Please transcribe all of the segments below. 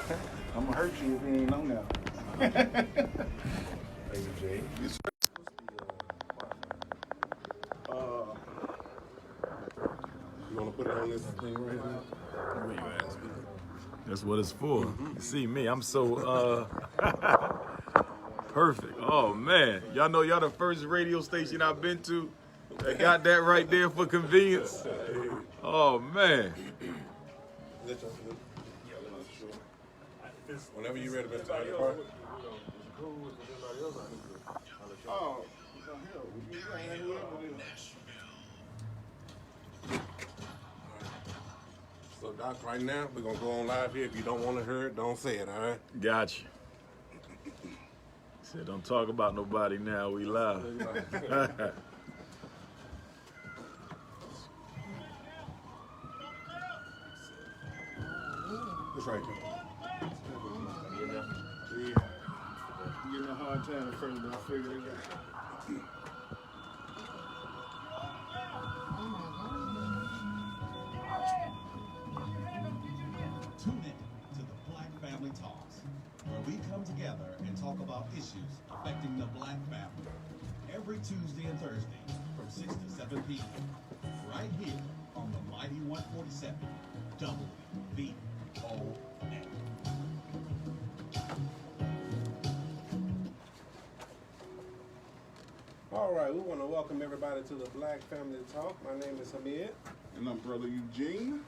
I'm gonna hurt you if you ain't on now. Hey, Jay. You want to put it on this thing right here? What you ask me? That's what it's for. You see me, I'm so perfect. Oh man, y'all know y'all the first radio station I've been to that got that right there for convenience. Oh man. Whenever you're ready, Mr. Ifatunde. Oh, So, Doc, right now, we're going to go on live here. If you don't want to hear it, don't say it, all right? Gotcha. Said don't talk about nobody now, we live. It's right there. yeah. I'm getting a hard time at first, but I figured it out. Tune in to the Black Family Talks, where we come together and talk about issues affecting the Black family every Tuesday and Thursday from 6 to 7 p.m. right here on the Mighty 147 WVOA. All right, we want to welcome everybody to the Black Family Talk. My name is M.Ed. And I'm Brother Eugene.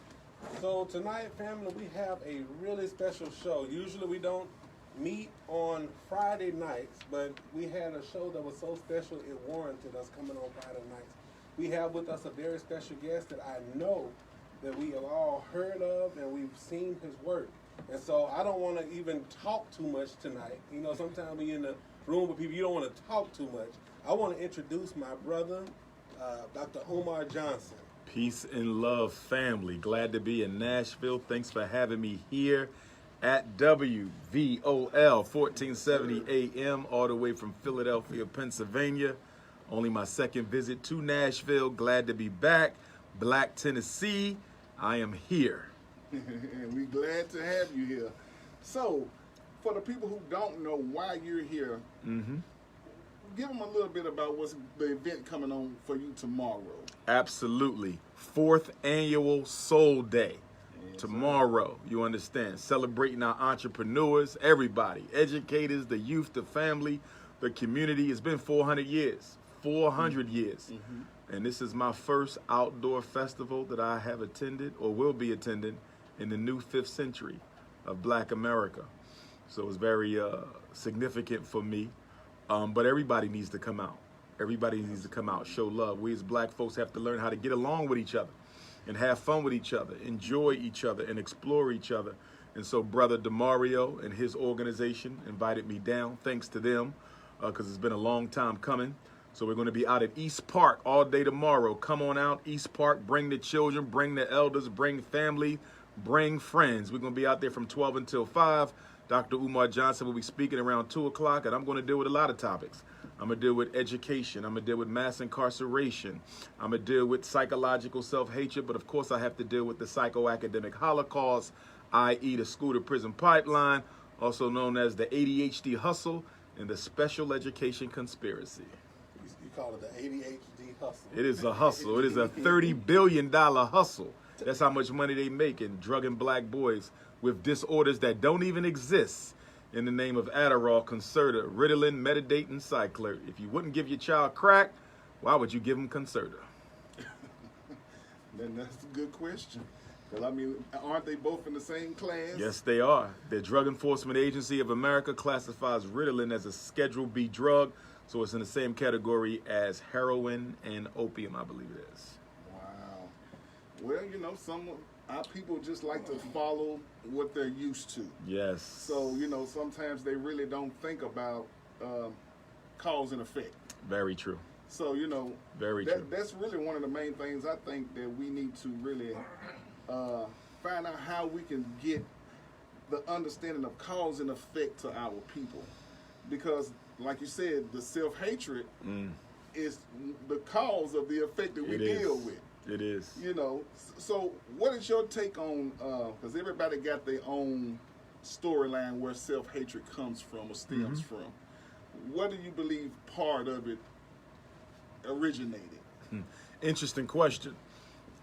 So tonight, family, we have a really special show. Usually we don't meet on Friday nights, but we had a show that was so special it warranted us coming on Friday nights. We have with us a very special guest that I know that we have all heard of and we've seen his work. And so I don't want to even talk too much tonight. You know, sometimes when you're in the room with people, you don't want to talk too much. I want to introduce my brother, Dr. Umar Johnson. Peace and love, family. Glad to be in Nashville. Thanks for having me here at WVOL 1470 AM, all the way from Philadelphia, Pennsylvania. Only my second visit to Nashville. Glad to be back. Black Tennessee, I am here. And we're glad to have you here. So, for the people who don't know why you're here, give them a little bit about what's the event coming on for you tomorrow. Absolutely. 4th annual Soul Day. Tomorrow, you understand, celebrating our entrepreneurs, everybody, educators, the youth, the family, the community. It's been 400 years, 400 years. And this is my first outdoor festival that I have attended or will be attending in the new 5th century of Black America. So it's very significant for me. But everybody needs to come out. Everybody needs to come out, show love. We as Black folks have to learn how to get along with each other and have fun with each other, enjoy each other, and explore each other. And so Brother DeMario and his organization invited me down, thanks to them, because it's been a long time coming. So we're going to be out at East Park all day tomorrow. Come on out, East Park, bring the children, bring the elders, bring family, bring friends. We're going to be out there from 12 until 5. Dr. Umar Johnson will be speaking around 2 o'clock, and I'm going to deal with a lot of topics. I'm going to deal with education. I'm going to deal with mass incarceration. I'm going to deal with psychological self-hatred, but of course I have to deal with the psychoacademic holocaust, i.e. the school-to-prison pipeline, also known as the ADHD hustle and the special education conspiracy. You call it the ADHD hustle. It is a hustle. It is a $30 billion hustle. That's how much money they make in drugging Black boys with disorders that don't even exist in the name of Adderall, Concerta, Ritalin, Metadate, and Cycler. If you wouldn't give your child crack, why would you give him Concerta? Then that's a good question. Because, I mean, aren't they both in the same class? Yes, they are. The Drug Enforcement Agency of America classifies Ritalin as a Schedule B drug, so it's in the same category as heroin and opium, I believe it is. Wow. Well, you know, our people just like to follow what they're used to. Yes. So, you know, sometimes they really don't think about cause and effect. Very true. So, you know, Very true. That's really one of the main things I think that we need to really find out how we can get the understanding of cause and effect to our people. Because, like you said, the self-hatred is the cause of the effect that we deal with. It is. You know, so what is your take on, because everybody got their own storyline where self-hatred comes from or stems from. What do you believe part of it originated? Interesting question.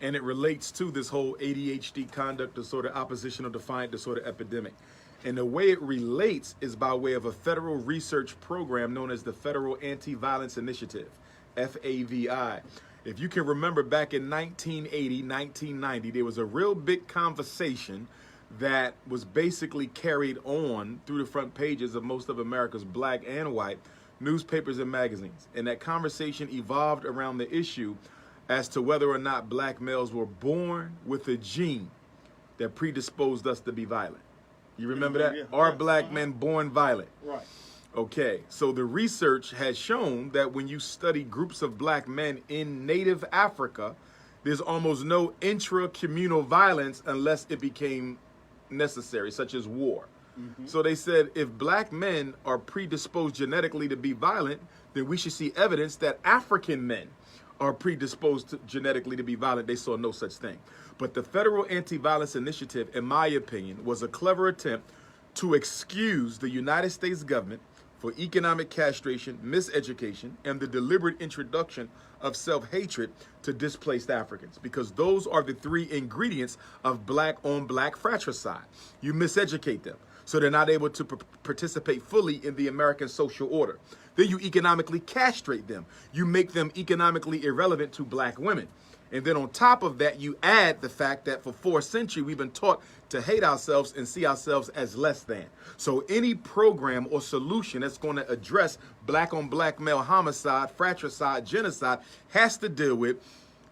And it relates to this whole ADHD conduct disorder, oppositional defiant disorder epidemic. And the way it relates is by way of a federal research program known as the Federal Anti-Violence Initiative, FAVI. If you can remember back in 1980, 1990, there was a real big conversation that was basically carried on through the front pages of most of America's black and white newspapers and magazines. And that conversation evolved around the issue as to whether or not black males were born with a gene that predisposed us to be violent. You remember that? Yeah. Are black men born violent? Right. Okay, so the research has shown that when you study groups of black men in native Africa, there's almost no intra-communal violence unless it became necessary, such as war. So they said if black men are predisposed genetically to be violent, then we should see evidence that African men are predisposed genetically to be violent. They saw no such thing. But the Federal Anti-Violence Initiative, in my opinion, was a clever attempt to excuse the United States government for economic castration, miseducation, and the deliberate introduction of self-hatred to displaced Africans, because those are the three ingredients of black-on-black fratricide. You miseducate them, so they're not able to participate fully in the American social order. Then you economically castrate them. You make them economically irrelevant to black women. And then on top of that, you add the fact that for 4 centuries, we've been taught to hate ourselves and see ourselves as less than. So any program or solution that's going to address black-on-black male homicide, fratricide, genocide has to deal with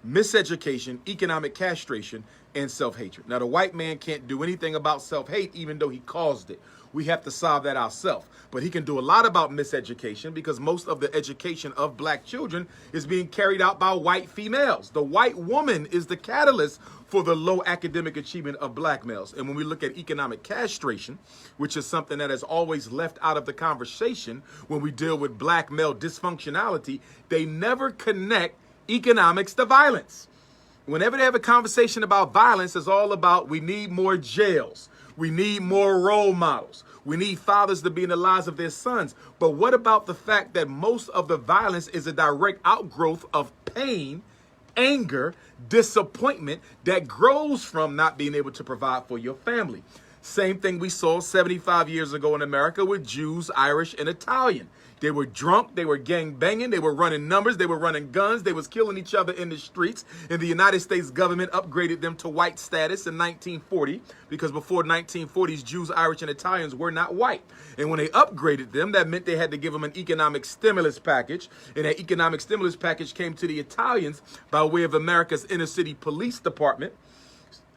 miseducation, economic castration, and self-hatred. Now, the white man can't do anything about self-hate, even though he caused it. We have to solve that ourselves. But he can do a lot about miseducation, because most of the education of black children is being carried out by white females. The white woman is the catalyst for the low academic achievement of black males. And when we look at economic castration, which is something that is always left out of the conversation when we deal with black male dysfunctionality, they never connect economics to violence. Whenever they have a conversation about violence, it's all about we need more jails. We need more role models. We need fathers to be in the lives of their sons. But what about the fact that most of the violence is a direct outgrowth of pain, anger, disappointment that grows from not being able to provide for your family? Same thing we saw 75 years ago in America with Jews, Irish, and Italian. They were drunk, they were gang banging, they were running numbers, they were running guns, they was killing each other in the streets. And the United States government upgraded them to white status in 1940, because before 1940s, Jews, Irish, and Italians were not white. And when they upgraded them, that meant they had to give them an economic stimulus package. And that economic stimulus package came to the Italians by way of America's inner city police department.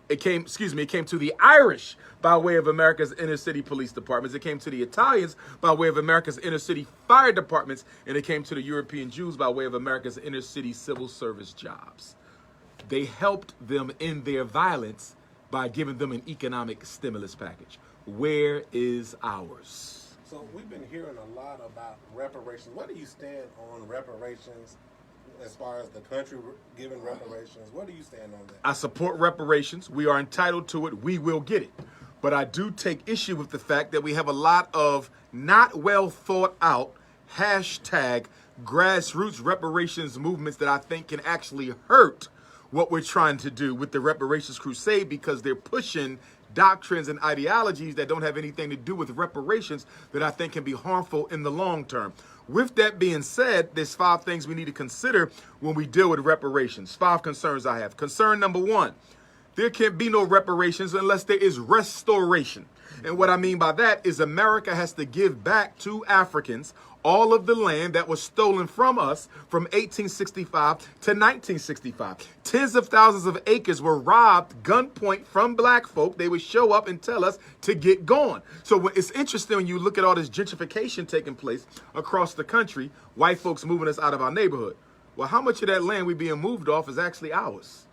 It came to the Irish by way of America's inner city police departments. It came to the Italians by way of America's inner city fire departments. And it came to the European Jews by way of America's inner city civil service jobs. They helped them in their violence by giving them an economic stimulus package. Where is ours? So we've been hearing a lot about reparations. Where do you stand on reparations? As far as the country giving reparations, where do you stand on that? I support reparations. We are entitled to it. We will get it. But I do take issue with the fact that we have a lot of not well thought out hashtag grassroots reparations movements that I think can actually hurt what we're trying to do with the reparations crusade, because they're pushing doctrines and ideologies that don't have anything to do with reparations that I think can be harmful in the long term. With that being said, there's 5 things we need to consider when we deal with reparations. 5 concerns I have. Concern number 1, there can be no reparations unless there is restoration. And what I mean by that is America has to give back to Africans all of the land that was stolen from us from 1865 to 1965. Tens of thousands of acres were robbed gunpoint from black folk. They would show up and tell us to get going. So it's interesting when you look at all this gentrification taking place across the country, white folks moving us out of our neighborhood. Well, how much of that land we being moved off is actually ours?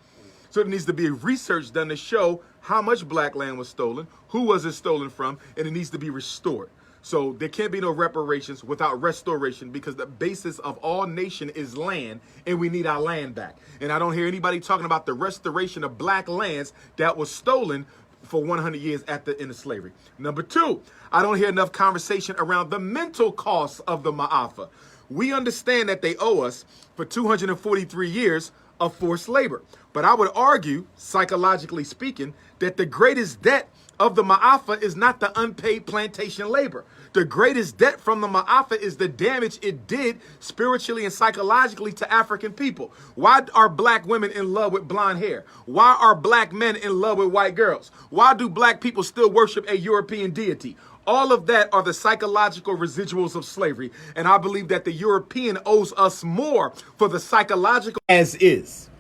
So there needs to be research done to show how much black land was stolen, who was it stolen from, and it needs to be restored. So there can't be no reparations without restoration, because the basis of all nation is land, and we need our land back. And I don't hear anybody talking about the restoration of black lands that was stolen for 100 years at the end of slavery. Number two, I don't hear enough conversation around the mental costs of the Ma'afa. We understand that they owe us for 243 years of forced labor. But I would argue, psychologically speaking, that the greatest debt of the Ma'afa is not the unpaid plantation labor. The greatest debt from the Ma'afa is the damage it did spiritually and psychologically to African people. Why are black women in love with blonde hair? Why are black men in love with white girls? Why do black people still worship a European deity? All of that are the psychological residuals of slavery. And I believe that the European owes us more for the psychological as is.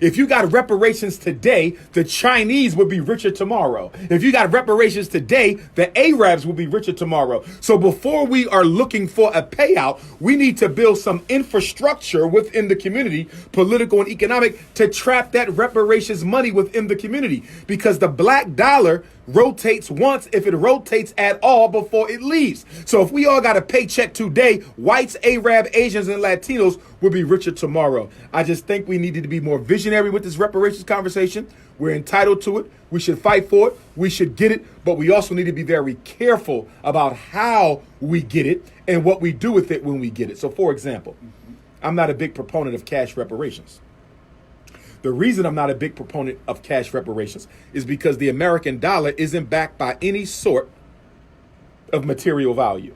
If you got reparations today, the Chinese would be richer tomorrow. If you got reparations today, the Arabs will be richer tomorrow. So before we are looking for a payout, we need to build some infrastructure within the community, political and economic, to trap that reparations money within the community. Because the black dollar rotates once, if it rotates at all, before it leaves. So if we all got a paycheck today, whites, Arab, Asians, and Latinos will be richer tomorrow. I just think we needed to be more visionary with this reparations conversation. We're entitled to it. We should fight for it. We should get it. But we also need to be very careful about how we get it and what we do with it when we get it. So, for example, I'm not a big proponent of cash reparations. The reason I'm not a big proponent of cash reparations is because the American dollar isn't backed by any sort of material value.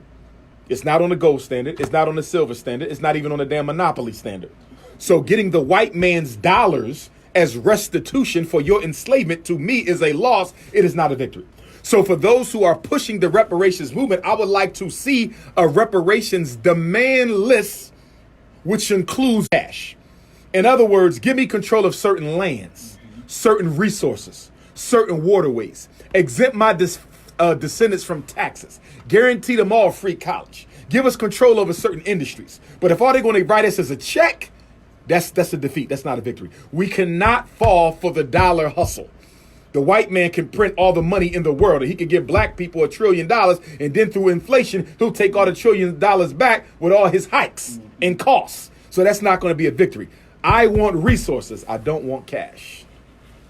It's not on the gold standard. It's not on the silver standard. It's not even on the damn monopoly standard. So getting the white man's dollars as restitution for your enslavement, to me, is a loss. It is not a victory. So for those who are pushing the reparations movement, I would like to see a reparations demand list, which includes cash. In other words, give me control of certain lands, certain resources, certain waterways, exempt my descendants from taxes, guarantee them all free college, give us control over certain industries. But if all they're going to write us as a check, that's a defeat. That's not a victory. We cannot fall for the dollar hustle. The white man can print all the money in the world, and he can give black people $1 trillion, and then through inflation, he'll take all the $1 trillion back with all his hikes and costs. So that's not going to be a victory. I want resources. I don't want cash.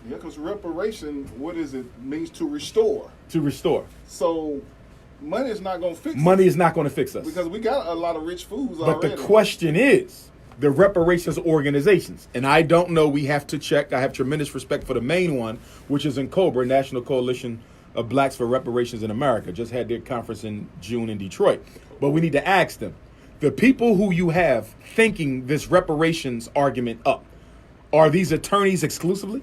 Yeah, because reparation, what is it? Means to restore. To restore. So money is not going to fix us. Money is not going to fix us. Because we got a lot of rich fools already. already. But the question is, the reparations organizations, and I don't know, we have to check. I have tremendous respect for the main one, which is in COBRA, National Coalition of Blacks for Reparations in America. Just had their conference in June in Detroit. But we need to ask them, the people who you have thinking this reparations argument up, are these attorneys exclusively?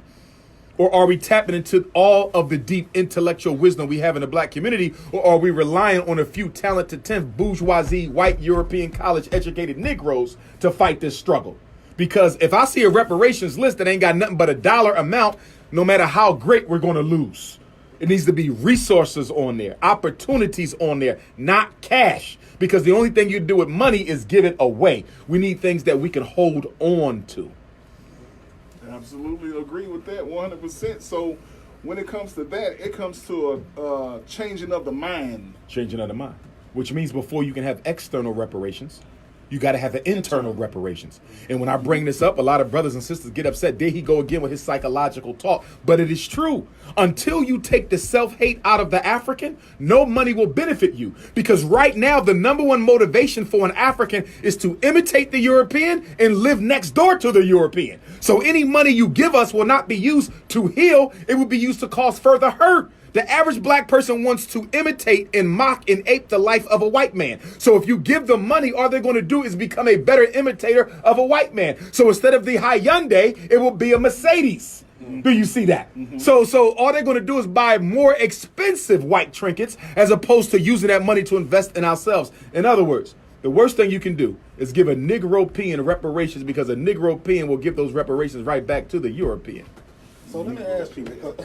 Or are we tapping into all of the deep intellectual wisdom we have in the black community? Or are we relying on a few talented 10th bourgeoisie, white, European, college-educated Negroes to fight this struggle? Because if I see a reparations list that ain't got nothing but a dollar amount, no matter how great, we're going to lose. It needs to be resources on there, opportunities on there, not cash. Because the only thing you do with money is give it away. We need things that we can hold on to. Absolutely agree with that 100%. So when it comes to that, it comes to a changing of the mind. Changing of the mind, which means before you can have external reparations, you got to have the internal reparations. And when I bring this up, a lot of brothers and sisters get upset. There he go again with his psychological talk. But it is true. Until you take the self-hate out of the African, no money will benefit you. Because right now, the number one motivation for an African is to imitate the European and live next door to the European. So any money you give us will not be used to heal. It will be used to cause further hurt. The average black person wants to imitate and mock and ape the life of a white man. So if you give them money, all they're going to do is become a better imitator of a white man. So instead of the Hyundai, it will be a Mercedes. Mm-hmm. Do you see that? Mm-hmm. So all they're going to do is buy more expensive white trinkets as opposed to using that money to invest in ourselves. In other words, the worst thing you can do is give a Negropean reparations, because a Negropean will give those reparations right back to the European. So let me ask you, because,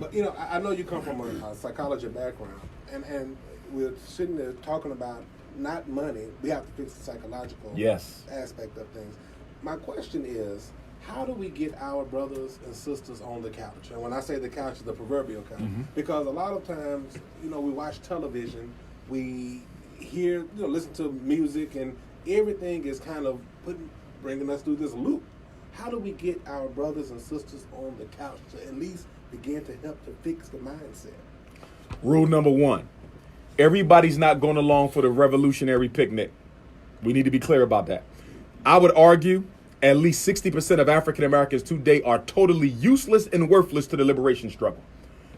but you know, I know you come from a psychology background, and we're sitting there talking about not money. We have to fix the psychological aspect of things. My question is, how do we get our brothers and sisters on the couch? And when I say the couch, the proverbial couch, because a lot of times, you know, we watch television, we hear, you know, listen to music, and everything is kind of bringing us through this loop. How do we get our brothers and sisters on the couch to at least begin to help to fix the mindset. Rule number 1, everybody's not going along for the revolutionary picnic. We need to be clear about that. I would argue at least 60% of African Americans today are totally useless and worthless to the liberation struggle.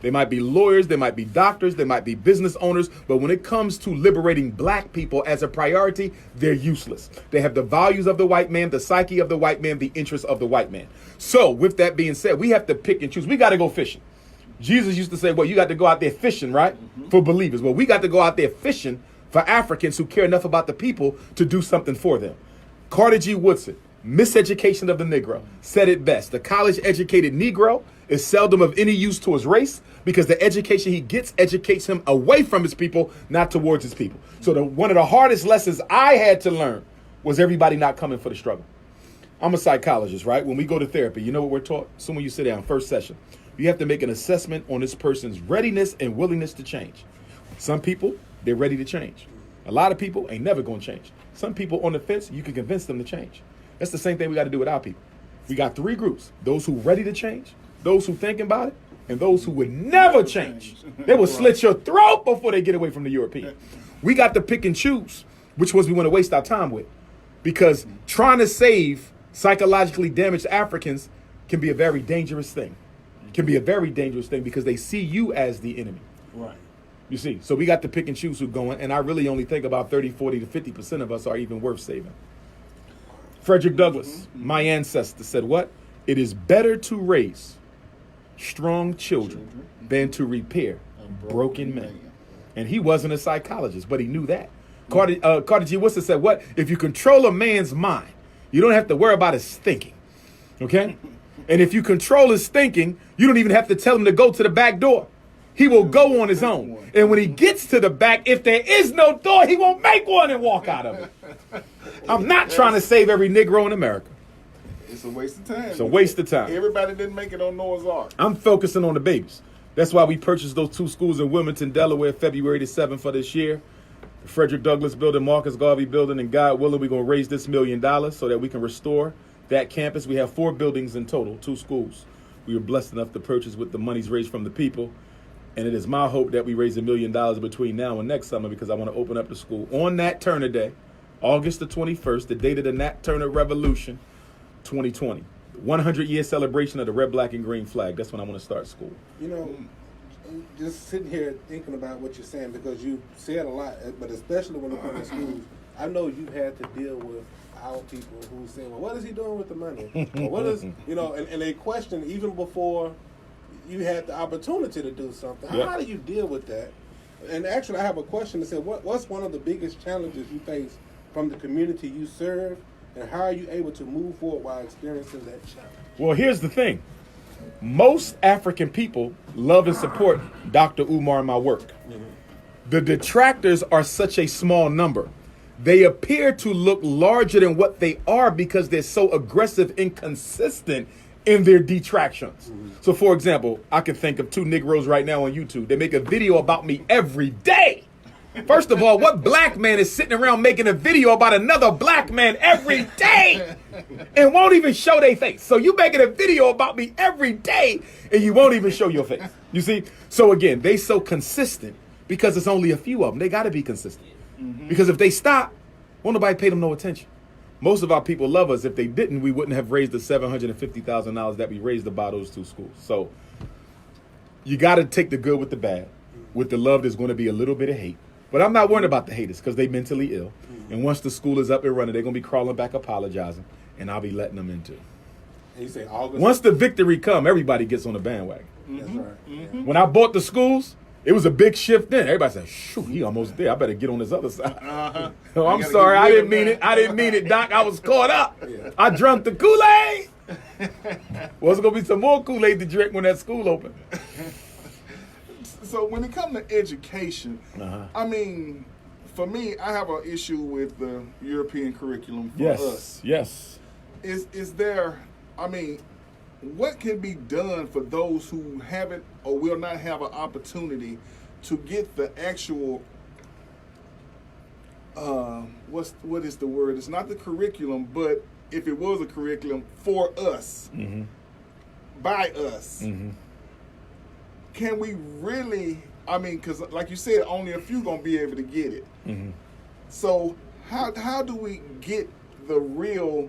They might be lawyers, they might be doctors, they might be business owners, but when it comes to liberating black people as a priority, they're useless. They have the values of the white man, the psyche of the white man, the interests of the white man. So with that being said, we have to pick and choose. We got to go fishing. Jesus used to say, well, you got to go out there fishing, right? For believers. Well, we got to go out there fishing for Africans who care enough about the people to do something for them. Carter G. Woodson, Miseducation of the Negro, said it best. The college-educated Negro is seldom of any use to his race because the education he gets educates him away from his people, not towards his people. So one of the hardest lessons I had to learn was everybody not coming for the struggle. I'm a psychologist, right? When we go to therapy, you know what we're taught? So when you sit down, first session, you have to make an assessment on this person's readiness and willingness to change. Some people, they're ready to change. A lot of people ain't never going to change. Some people on the fence, you can convince them to change. That's the same thing we got to do with our people. We got 3 groups: those who ready to change, those who thinking about it, and those who would never change. They will slit your throat before they get away from the European. We got to pick and choose which ones we want to waste our time with, because trying to save psychologically damaged Africans can be a very dangerous thing. Can be a very dangerous thing because they see you as the enemy. Right. You see, so we got to pick and choose who's going, and I really only think about 30, 40 to 50% of us are even worth saving. Frederick Douglass, my ancestor, said what? It is better to raise strong children than to repair broken men. And he wasn't a psychologist, but he knew that. Carter G. Woodson said what? If you control a man's mind, you don't have to worry about his thinking. Okay? And if you control his thinking, you don't even have to tell him to go to the back door. He will go on his own. And when he gets to the back, if there is no door, he won't make one and walk out of it. I'm not trying to save every Negro in America. It's a waste of time. It's a waste of time. Everybody didn't make it on Noah's Ark. I'm focusing on the babies. That's why we purchased those 2 schools in Wilmington, Delaware, February the 7th of this year. The Frederick Douglass building, Marcus Garvey building, and God willing, we're going to raise this $1 million so that we can restore that campus. We have 4 buildings in total, 2 schools. We were blessed enough to purchase with the monies raised from the people. And it is my hope that we raise $1 million between now and next summer, because I want to open up the school on Nat Turner Day, August the 21st, the date of the Nat Turner Revolution, 2020. 100-year celebration of the red, black, and green flag. That's when I want to start school. You know, just sitting here thinking about what you're saying, because you said a lot, but especially when it comes to schools, I know you had to deal with our people who say, well, what is he doing with the money? Or what is, you know, and they question even before you had the opportunity to do something. Yep. How do you deal with that? And actually, I have a question that said, what's one of the biggest challenges you face from the community you serve, and how are you able to move forward while experiencing that challenge? Well, here's the thing. Most African people love and support Dr. Umar and my work. Mm-hmm. The detractors are such a small number. They appear to look larger than what they are because they're so aggressive and consistent in their detractions. Mm-hmm. So, for example, I can think of 2 Negroes right now on YouTube. They make a video about me every day. First of all, what black man is sitting around making a video about another black man every day and won't even show their face? So you making a video about me every day and you won't even show your face. You see? So again, they so consistent because it's only a few of them. They got to be consistent. Mm-hmm. Because if they stop, won't nobody pay them no attention. Most of our people love us. If they didn't, we wouldn't have raised the $750,000 that we raised about those 2 schools. So you got to take the good with the bad. With the love, there's going to be a little bit of hate. But I'm not worried about the haters because they're mentally ill. Mm-hmm. And once the school is up and running, they're going to be crawling back apologizing, and I'll be letting them in too. And you say August? Once the victory come, everybody gets on the bandwagon. Mm-hmm. That's right. Mm-hmm. When I bought the schools, it was a big shift then. Everybody said, shoot, he almost there. I better get on this other side. Uh-huh. Oh, I'm sorry. I didn't mean it. I didn't mean it, Doc. I was caught up. Yeah. I drunk the Kool-Aid. Well, there's going to be some more Kool-Aid to drink when that school open. So when it comes to education, I mean, for me, I have an issue with the European curriculum for us. Yes. Is there, I mean, what can be done for those who haven't or will not have an opportunity to get the actual, what is the word? It's not the curriculum, but if it was a curriculum for us, by us, can we really? I mean, because like you said, only a few gonna be able to get it. Mm-hmm. So how do we get the real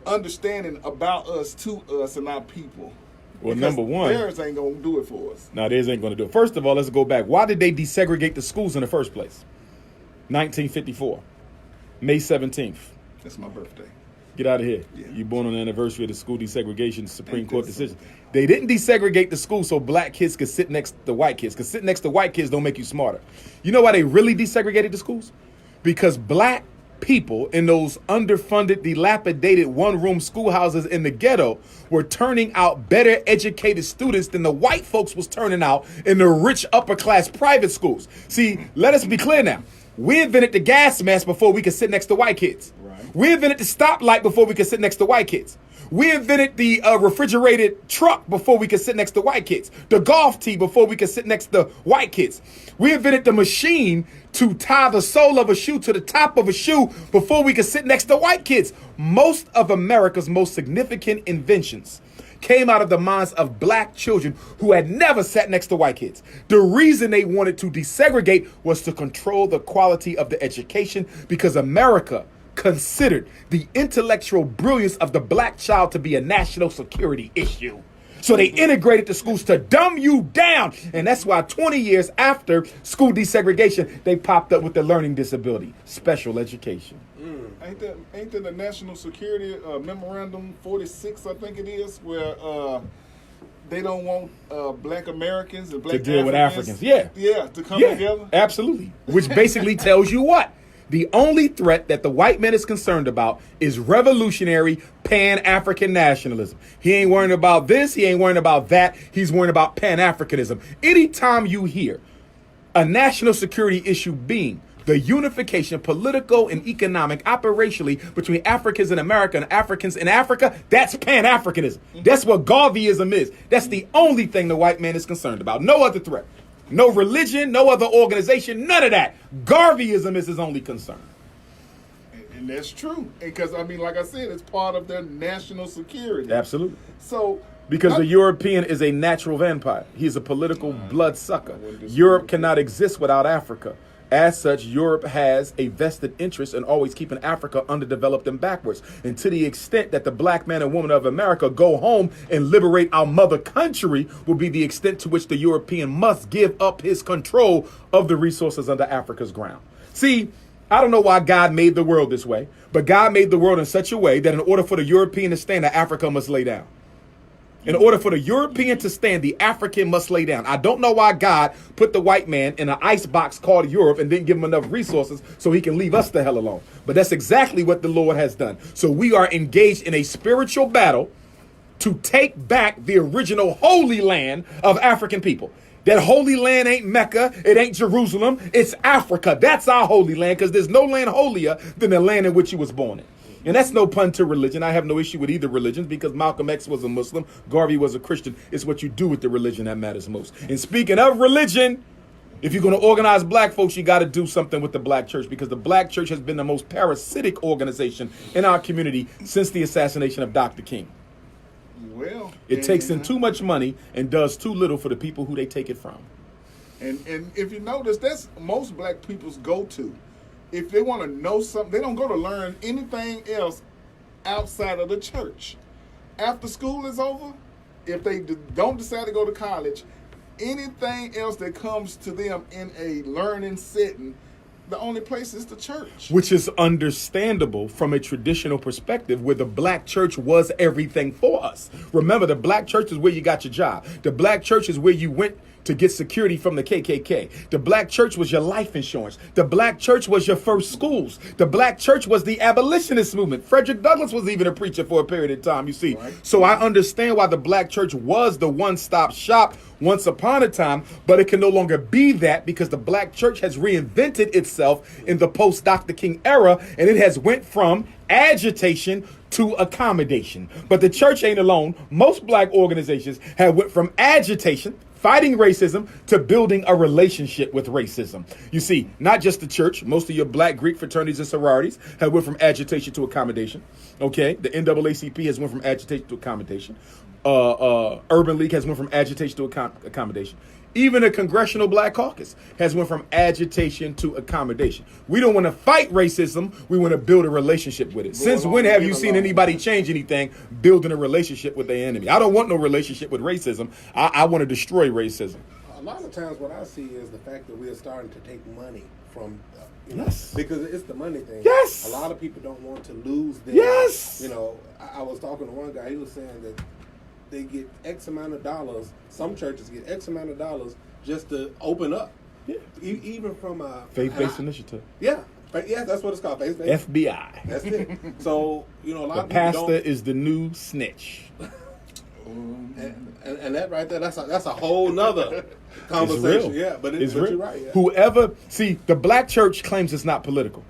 understanding about us to us and our people? Well, Because number one, theirs ain't gonna do it for us. no, theirs ain't going to do it. First of all, let's go back. Why did they desegregate the schools in the first place? 1954, May 17th. That's my birthday. Get out of here. Yeah. You're born on the anniversary of the school desegregation Supreme Ain't Court that decision. something? They didn't desegregate the school so black kids could sit next to white kids. Because sitting next to white kids don't make you smarter. You know why they really desegregated the schools? Because black people in those underfunded, dilapidated one-room schoolhouses in the ghetto were turning out better educated students than the white folks was turning out in the rich upper-class private schools. See, let us be clear now. We invented the gas mask before we could sit next to white kids. Right. We invented the stoplight before we could sit next to white kids. We invented the refrigerated truck before we could sit next to white kids. The golf tee before we could sit next to white kids. We invented the machine to tie the sole of a shoe to the top of a shoe before we could sit next to white kids. Most of America's most significant inventions came out of the minds of black children who had never sat next to white kids. The reason they wanted to desegregate was to control the quality of the education, because America considered the intellectual brilliance of the black child to be a national security issue. So they integrated the schools to dumb you down. And that's why 20 years after school desegregation, they popped up with the learning disability, special education. Ain't that the National Security Memorandum 46, I think it is, where they don't want black Americans and black To deal with Africans, Africans, yeah, to come Yeah, together. absolutely. Which basically tells you what? The only threat that the white man is concerned about is revolutionary Pan-African nationalism. He ain't worrying about this, he ain't worrying about that, he's worrying about Pan-Africanism. Anytime you hear a national security issue being the unification, political and economic, operationally, between Africans in America and Africans in Africa, that's Pan-Africanism. That's what Garveyism is. That's the only thing the white man is concerned about. No other threat. No religion, no other organization, none of that. Garveyism is his only concern. And that's true. Because, I mean, like I said, it's part of their national security. Absolutely. So, Because the European is a natural vampire. He is a political blood sucker. Europe cannot exist without Africa. As such, Europe has a vested interest in always keeping Africa underdeveloped and backwards. And to the extent that the black man and woman of America go home and liberate our mother country will be the extent to which the European must give up his control of the resources under Africa's ground. See, I don't know why God made the world this way, but God made the world in such a way that in order for the European to stand, the Africa must lay down. In order for the European to stand, the African must lay down. I don't know why God put the white man in an ice box called Europe and didn't give him enough resources so he can leave us the hell alone. But that's exactly what the Lord has done. So we are engaged in a spiritual battle to take back the original holy land of African people. That holy land ain't Mecca, it ain't Jerusalem, it's Africa. That's our holy land, because there's no land holier than the land in which he was born in. And that's no pun to religion. I have no issue with either religion, because Malcolm X was a Muslim, Garvey was a Christian. It's what you do with the religion that matters most. And speaking of religion, if you're going to organize black folks, you got to do something with the black church, because the black church has been the most parasitic organization in our community since the assassination of Dr. King. well, It takes in too much money and does too little for the people who they take it from. And if you notice, that's most black people's go-to. If they want to know something, they don't go to learn anything else outside of the church. After school is over, if they don't decide to go to college, anything else that comes to them in a learning setting, the only place is the church. Which is understandable from a traditional perspective, where the black church was everything for us. Remember, the black church is where you got your job. The black church is where you went to get security from the KKK. The black church was your life insurance. The black church was your first schools. The black church was the abolitionist movement. Frederick Douglass was even a preacher for a period of time, you see. Right. So I understand why the black church was the one-stop shop once upon a time, but it can no longer be that, because the black church has reinvented itself in the post-Dr. King era, and it has went from agitation to accommodation. But the church ain't alone. Most black organizations have went from agitation, fighting racism to building a relationship with racism. You see, not just the church. Most of your black Greek fraternities and sororities have went from agitation to accommodation. Okay, the NAACP has went from agitation to accommodation. Urban League has went from agitation to accommodation. Even the Congressional Black Caucus has went from agitation to accommodation. We don't want to fight racism. We want to build a relationship with it. Since when have you seen anybody change anything building a relationship with their enemy? I don't want no relationship with racism. I want to destroy racism. A lot of times what I see is the fact that we are starting to take money from, Yes. because it's the money thing. Yes. A lot of people don't want to lose their, Yes. I was talking to one guy, he was saying that they get X amount of dollars, some churches get X amount of dollars just to open up. Yeah. Even from a Faith-based initiative. Yeah. Yeah, that's what it's called. Faith-based. FBI. That's it. So, a lot The of people pastor is the new snitch. and that right there, that's a whole nother conversation. It's real. Yeah, but It's but real. you're right. Yeah. Whoever, see, the black church claims it's not political.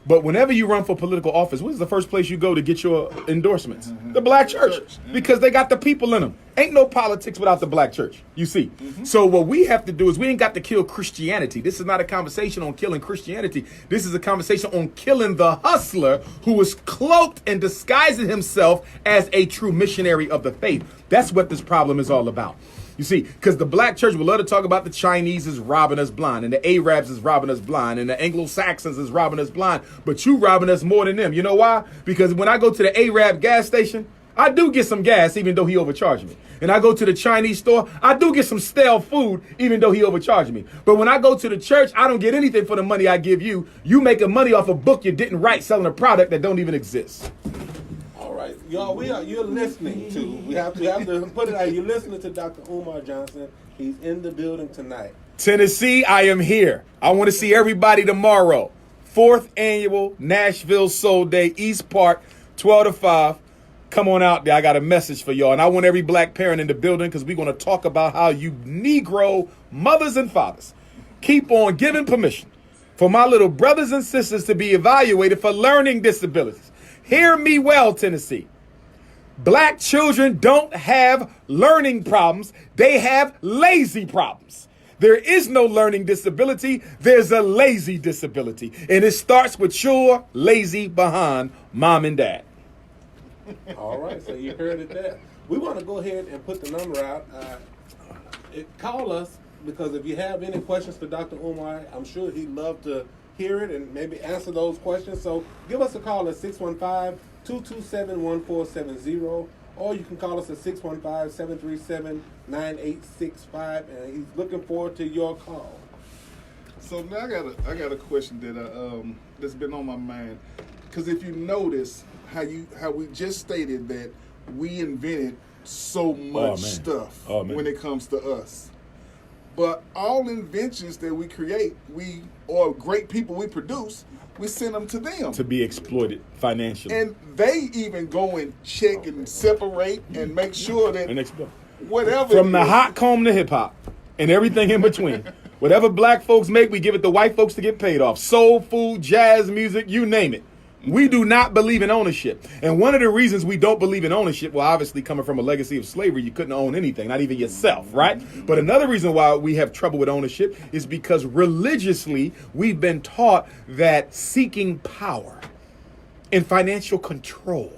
But whenever you run for political office, where's the first place you go to get your endorsements? Mm-hmm. The black church. Because they got the people in them. Ain't no politics without the black church, you see. Mm-hmm. So what we have to do is we ain't got to kill Christianity. This is not a conversation on killing Christianity. This is a conversation on killing the hustler who is cloaked and disguising himself as a true missionary of the faith. That's what this problem is all about. You see, because the black church will love to talk about the Chinese is robbing us blind, and the Arabs is robbing us blind, and the Anglo-Saxons is robbing us blind, but you robbing us more than them. You know why? Because when I go to the Arab gas station, I do get some gas, even though he overcharged me. And I go to the Chinese store, I do get some stale food, even though he overcharged me. But when I go to the church, I don't get anything for the money I give you. You making money off a book you didn't write, selling a product that don't even exist. Right, y'all, you're listening to, we have to put it out, you're listening to Dr. Umar Johnson. He's in the building tonight. Tennessee, I am here. I want to see everybody tomorrow. 4th annual Nashville Soul Day, East Park, 12 to 5. Come on out there. I got a message for y'all. And I want every black parent in the building because we're going to talk about how you Negro mothers and fathers keep on giving permission for my little brothers and sisters to be evaluated for learning disabilities. Hear me well, Tennessee. Black children don't have learning problems. They have lazy problems. There is no learning disability. There's a lazy disability. And it starts with your lazy behind mom and dad. All right, so you heard it there. We want to go ahead and put the number out. Call us, because if you have any questions for Dr. Umar, I'm sure he'd love to hear it and maybe answer those questions. So give us a call at 615-227-1470, or you can call us at 615-737-9865, and he's looking forward to your call. So now I got a question that that's been on my mind, because if you notice how we just stated that we invented so much stuff when it comes to us. But all inventions that we create, or great people we produce, we send them to them. To be exploited financially. And they even go and check and separate and make sure that whatever. From the hot comb to hip hop and everything in between. Whatever black folks make, we give it to white folks to get paid off. Soul food, jazz music, you name it. We do not believe in ownership. And one of the reasons we don't believe in ownership, well, obviously coming from a legacy of slavery, you couldn't own anything, not even yourself, right? But another reason why we have trouble with ownership is because religiously we've been taught that seeking power and financial control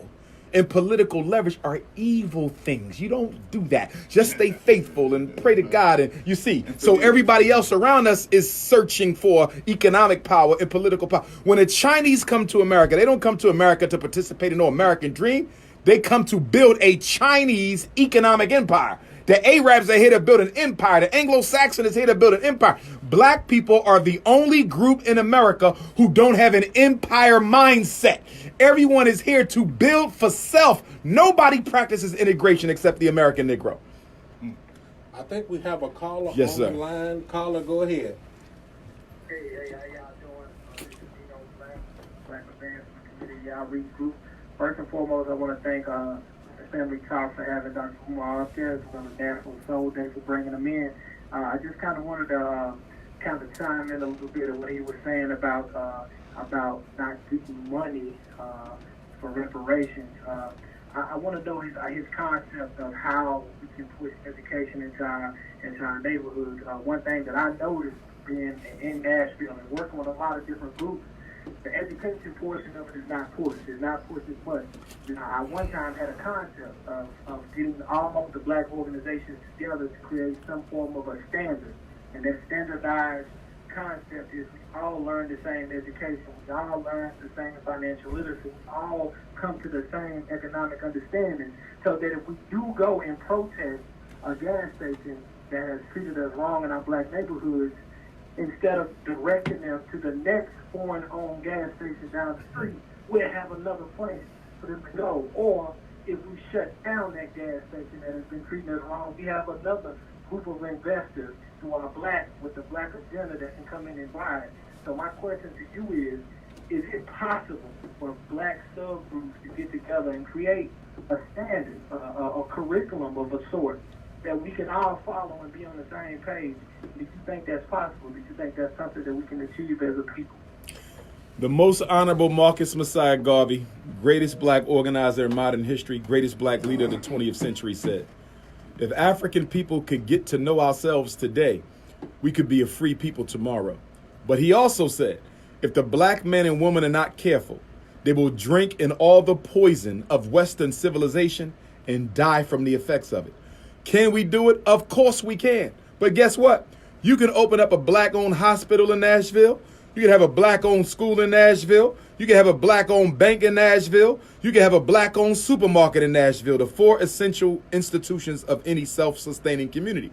and political leverage are evil things. You don't do that. Just stay faithful and pray to God. And you see, so everybody else around us is searching for economic power and political power. When the Chinese come to America, they don't come to America to participate in no American dream. They come to build a Chinese economic empire. The Arabs are here to build an empire. The Anglo-Saxon is here to build an empire. Black people are the only group in America who don't have an empire mindset. Everyone is here to build for self. Nobody practices integration except the American Negro. I think we have a caller on Yes, sir. the line. Caller, go ahead. Hey, how y'all doing? Black Advancement Community Outreach Group. First and foremost, I want to thank the Family Talk for having Dr. Umar up there, as well as National Soul Day for bringing them in. I just kind of wanted to kind of chime in a little bit of what he was saying about not getting money for reparations. I want to know his concept of how we can push education into our neighborhoods. One thing that I noticed being in Nashville and working with a lot of different groups, the education portion of it is not pushed. It's not pushed as much. I one time had a concept of getting all of the black organizations together to create some form of a standard. And that standardized concept is we all learn the same education. We all learn the same financial literacy. We all come to the same economic understanding, so that if we do go and protest a gas station that has treated us wrong in our black neighborhoods, instead of directing them to the next foreign-owned gas station down the street, we'll have another place for them to go. Or if we shut down that gas station that has been treating us wrong, we have another group of investors who are black with the black agenda that can come in and buy it. So my question to you is it possible for black subgroups to get together and create a standard, a curriculum of a sort that we can all follow and be on the same page? Do you think that's possible? Do you think that's something that we can achieve as a people? The most honorable Marcus Messiah Garvey, greatest black organizer in modern history, greatest black leader of the 20th century, said, if African people could get to know ourselves today, we could be a free people tomorrow. But he also said, if the black men and women are not careful, they will drink in all the poison of Western civilization and die from the effects of it. Can we do it? Of course we can. But guess what? You can open up a black-owned hospital in Nashville. You can have a black-owned school in Nashville. You can have a black-owned bank in Nashville. You can have a black-owned supermarket in Nashville, the 4 essential institutions of any self-sustaining community.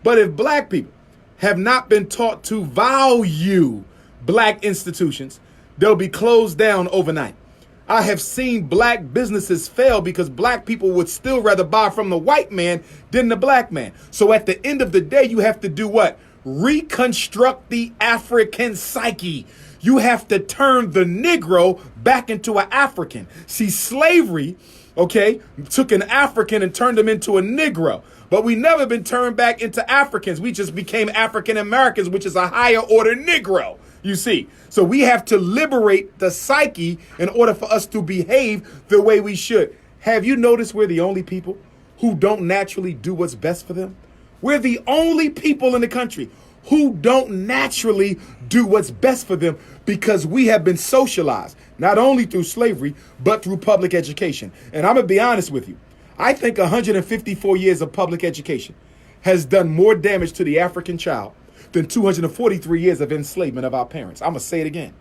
But if black people have not been taught to value black institutions, they'll be closed down overnight. I have seen black businesses fail because black people would still rather buy from the white man than the black man. So at the end of the day, you have to do what? Reconstruct the African psyche. You have to turn the Negro back into an African. See, slavery, okay, took an African and turned him into a Negro. But we never been turned back into Africans. We just became African Americans, which is a higher order Negro, you see. So we have to liberate the psyche in order for us to behave the way we should. Have you noticed we're the only people who don't naturally do what's best for them? We're the only people in the country who don't naturally do what's best for them because we have been socialized, not only through slavery, but through public education. And I'm going to be honest with you. I think 154 years of public education has done more damage to the African child than 243 years of enslavement of our parents. I'm going to say it again.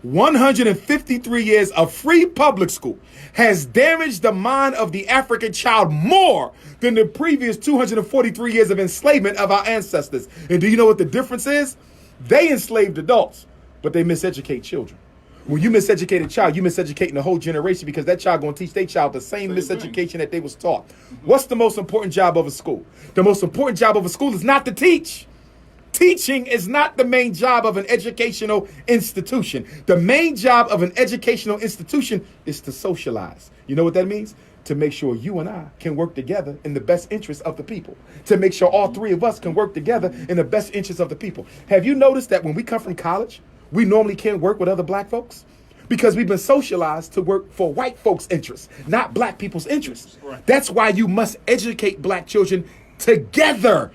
153 years of free public school has damaged the mind of the African child more than the previous 243 years of enslavement of our ancestors. And do you know what the difference is? They enslaved adults, but they miseducate children. When you miseducate a child, you miseducating the whole generation because that child going to teach their child the same miseducation that they was taught. What's the most important job of a school? The most important job of a school is not to teach. Teaching is not the main job of an educational institution. The main job of an educational institution is to socialize. You know what that means? To make sure you and I can work together in the best interest of the people. To make sure all three of us can work together in the best interest of the people. Have you noticed that when we come from college, we normally can't work with other black folks? Because we've been socialized to work for white folks' interests, not black people's interests. Right. That's why you must educate black children together.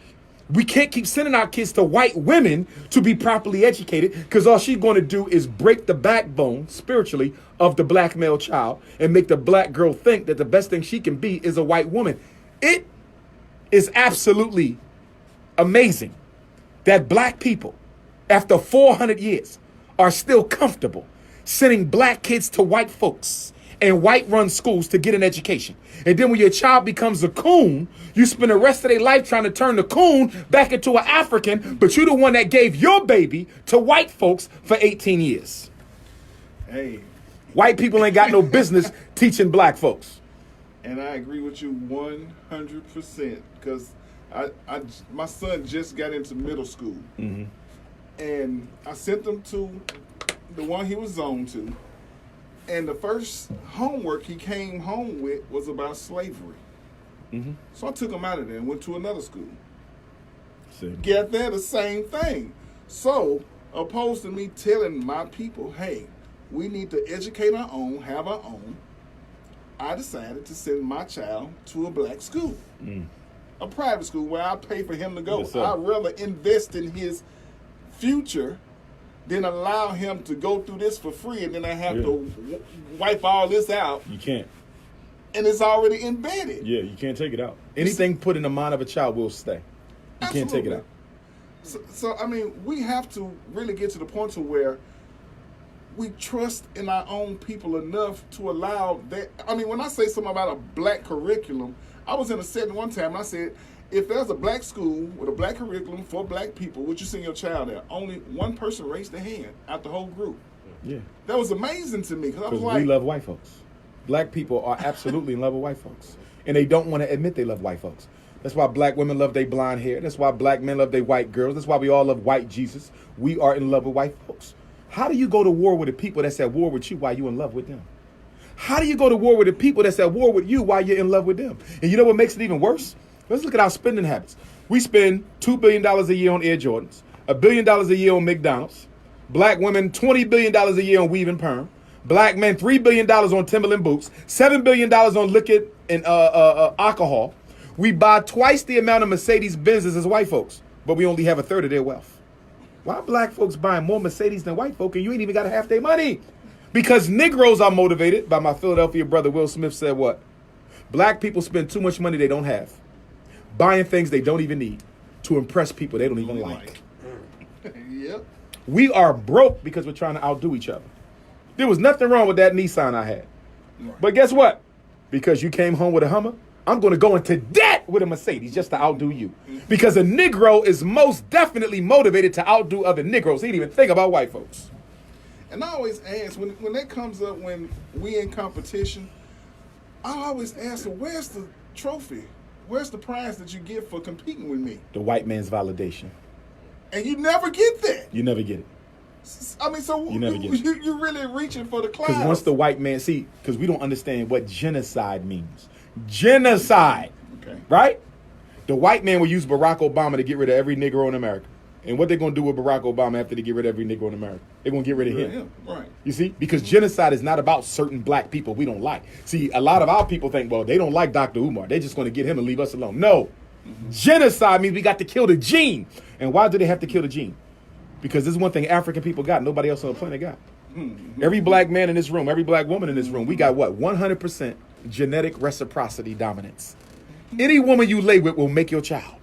We can't keep sending our kids to white women to be properly educated because all she's going to do is break the backbone spiritually of the black male child and make the black girl think that the best thing she can be is a white woman. It is absolutely amazing that black people, after 400 years, are still comfortable sending black kids to white folks and white-run schools to get an education. And then when your child becomes a coon, you spend the rest of their life trying to turn the coon back into an African, but you're the one that gave your baby to white folks for 18 years. Hey. White people ain't got no business teaching black folks. And I agree with you 100% because my son just got into middle school. Mm-hmm. And I sent him to the one he was zoned to. And the first homework he came home with was about slavery. Mm-hmm. So I took him out of there and went to another school. Get there, the same thing. So, opposed to me telling my people, hey, we need to educate our own, have our own, I decided to send my child to a black school, a private school where I pay for him to go. Yes, sir. I'd rather invest in his future than allow him to go through this for free, and then I have to wipe all this out. You can't. And it's already embedded. Yeah, you can't take it out. Anything put in the mind of a child will stay. You can't take it out. So, I mean, we have to really get to the point to where we trust in our own people enough to allow that. I mean, when I say something about a black curriculum, I was in a setting one time and I said, if there's a black school with a black curriculum for black people, would you send your child there? Only one person raised their hand out the whole group. Yeah. That was amazing to me because I was like, we love white folks. Black people are absolutely in love with white folks. And they don't want to admit they love white folks. That's why black women love their blonde hair. That's why black men love their white girls. That's why we all love white Jesus. We are in love with white folks. How do you go to war with the people that's at war with you while you're in love with them? How do you go to war with the people that's at war with you while you're in love with them? And you know what makes it even worse? Let's look at our spending habits. We spend $2 billion a year on Air Jordans, $1 billion a year on McDonald's, black women $20 billion a year on weave and perm, black men $3 billion on Timberland boots, $7 billion on liquor and alcohol. We buy twice the amount of Mercedes Benzes as white folks, but we only have a third of their wealth. Why black folks buying more Mercedes than white folk and you ain't even got half their money? Because Negroes are motivated by my Philadelphia brother Will Smith said what? Black people spend too much money they don't have, buying things they don't even need to impress people they don't even like. Yep. We are broke because we're trying to outdo each other. There was nothing wrong with that Nissan I had. But guess what? Because you came home with a Hummer, I'm going to go into debt with a Mercedes just to outdo you. Because a Negro is most definitely motivated to outdo other Negroes. He didn't even think about white folks. And I always ask, when that comes up when we in competition, I always ask them, where's the trophy? Where's the prize that you get for competing with me? The white man's validation. And you never get that. You never get it. I mean, so You never get it. you're really reaching for the clouds. Because once the white man, because we don't understand what genocide means. Genocide. Okay. Right? The white man will use Barack Obama to get rid of every Negro in America. And what they're going to do with Barack Obama after they get rid of every Negro in America? They're going to get rid of him. Right. You see? Because genocide is not about certain black people we don't like. See, a lot of our people think, well, they don't like Dr. Umar. They're just going to get him and leave us alone. No. Genocide means we got to kill the gene. And why do they have to kill the gene? Because this is one thing African people got, nobody else on the planet got. Every black man in this room, every black woman in this room, we got what? 100% genetic reciprocity dominance. Any woman you lay with will make your child.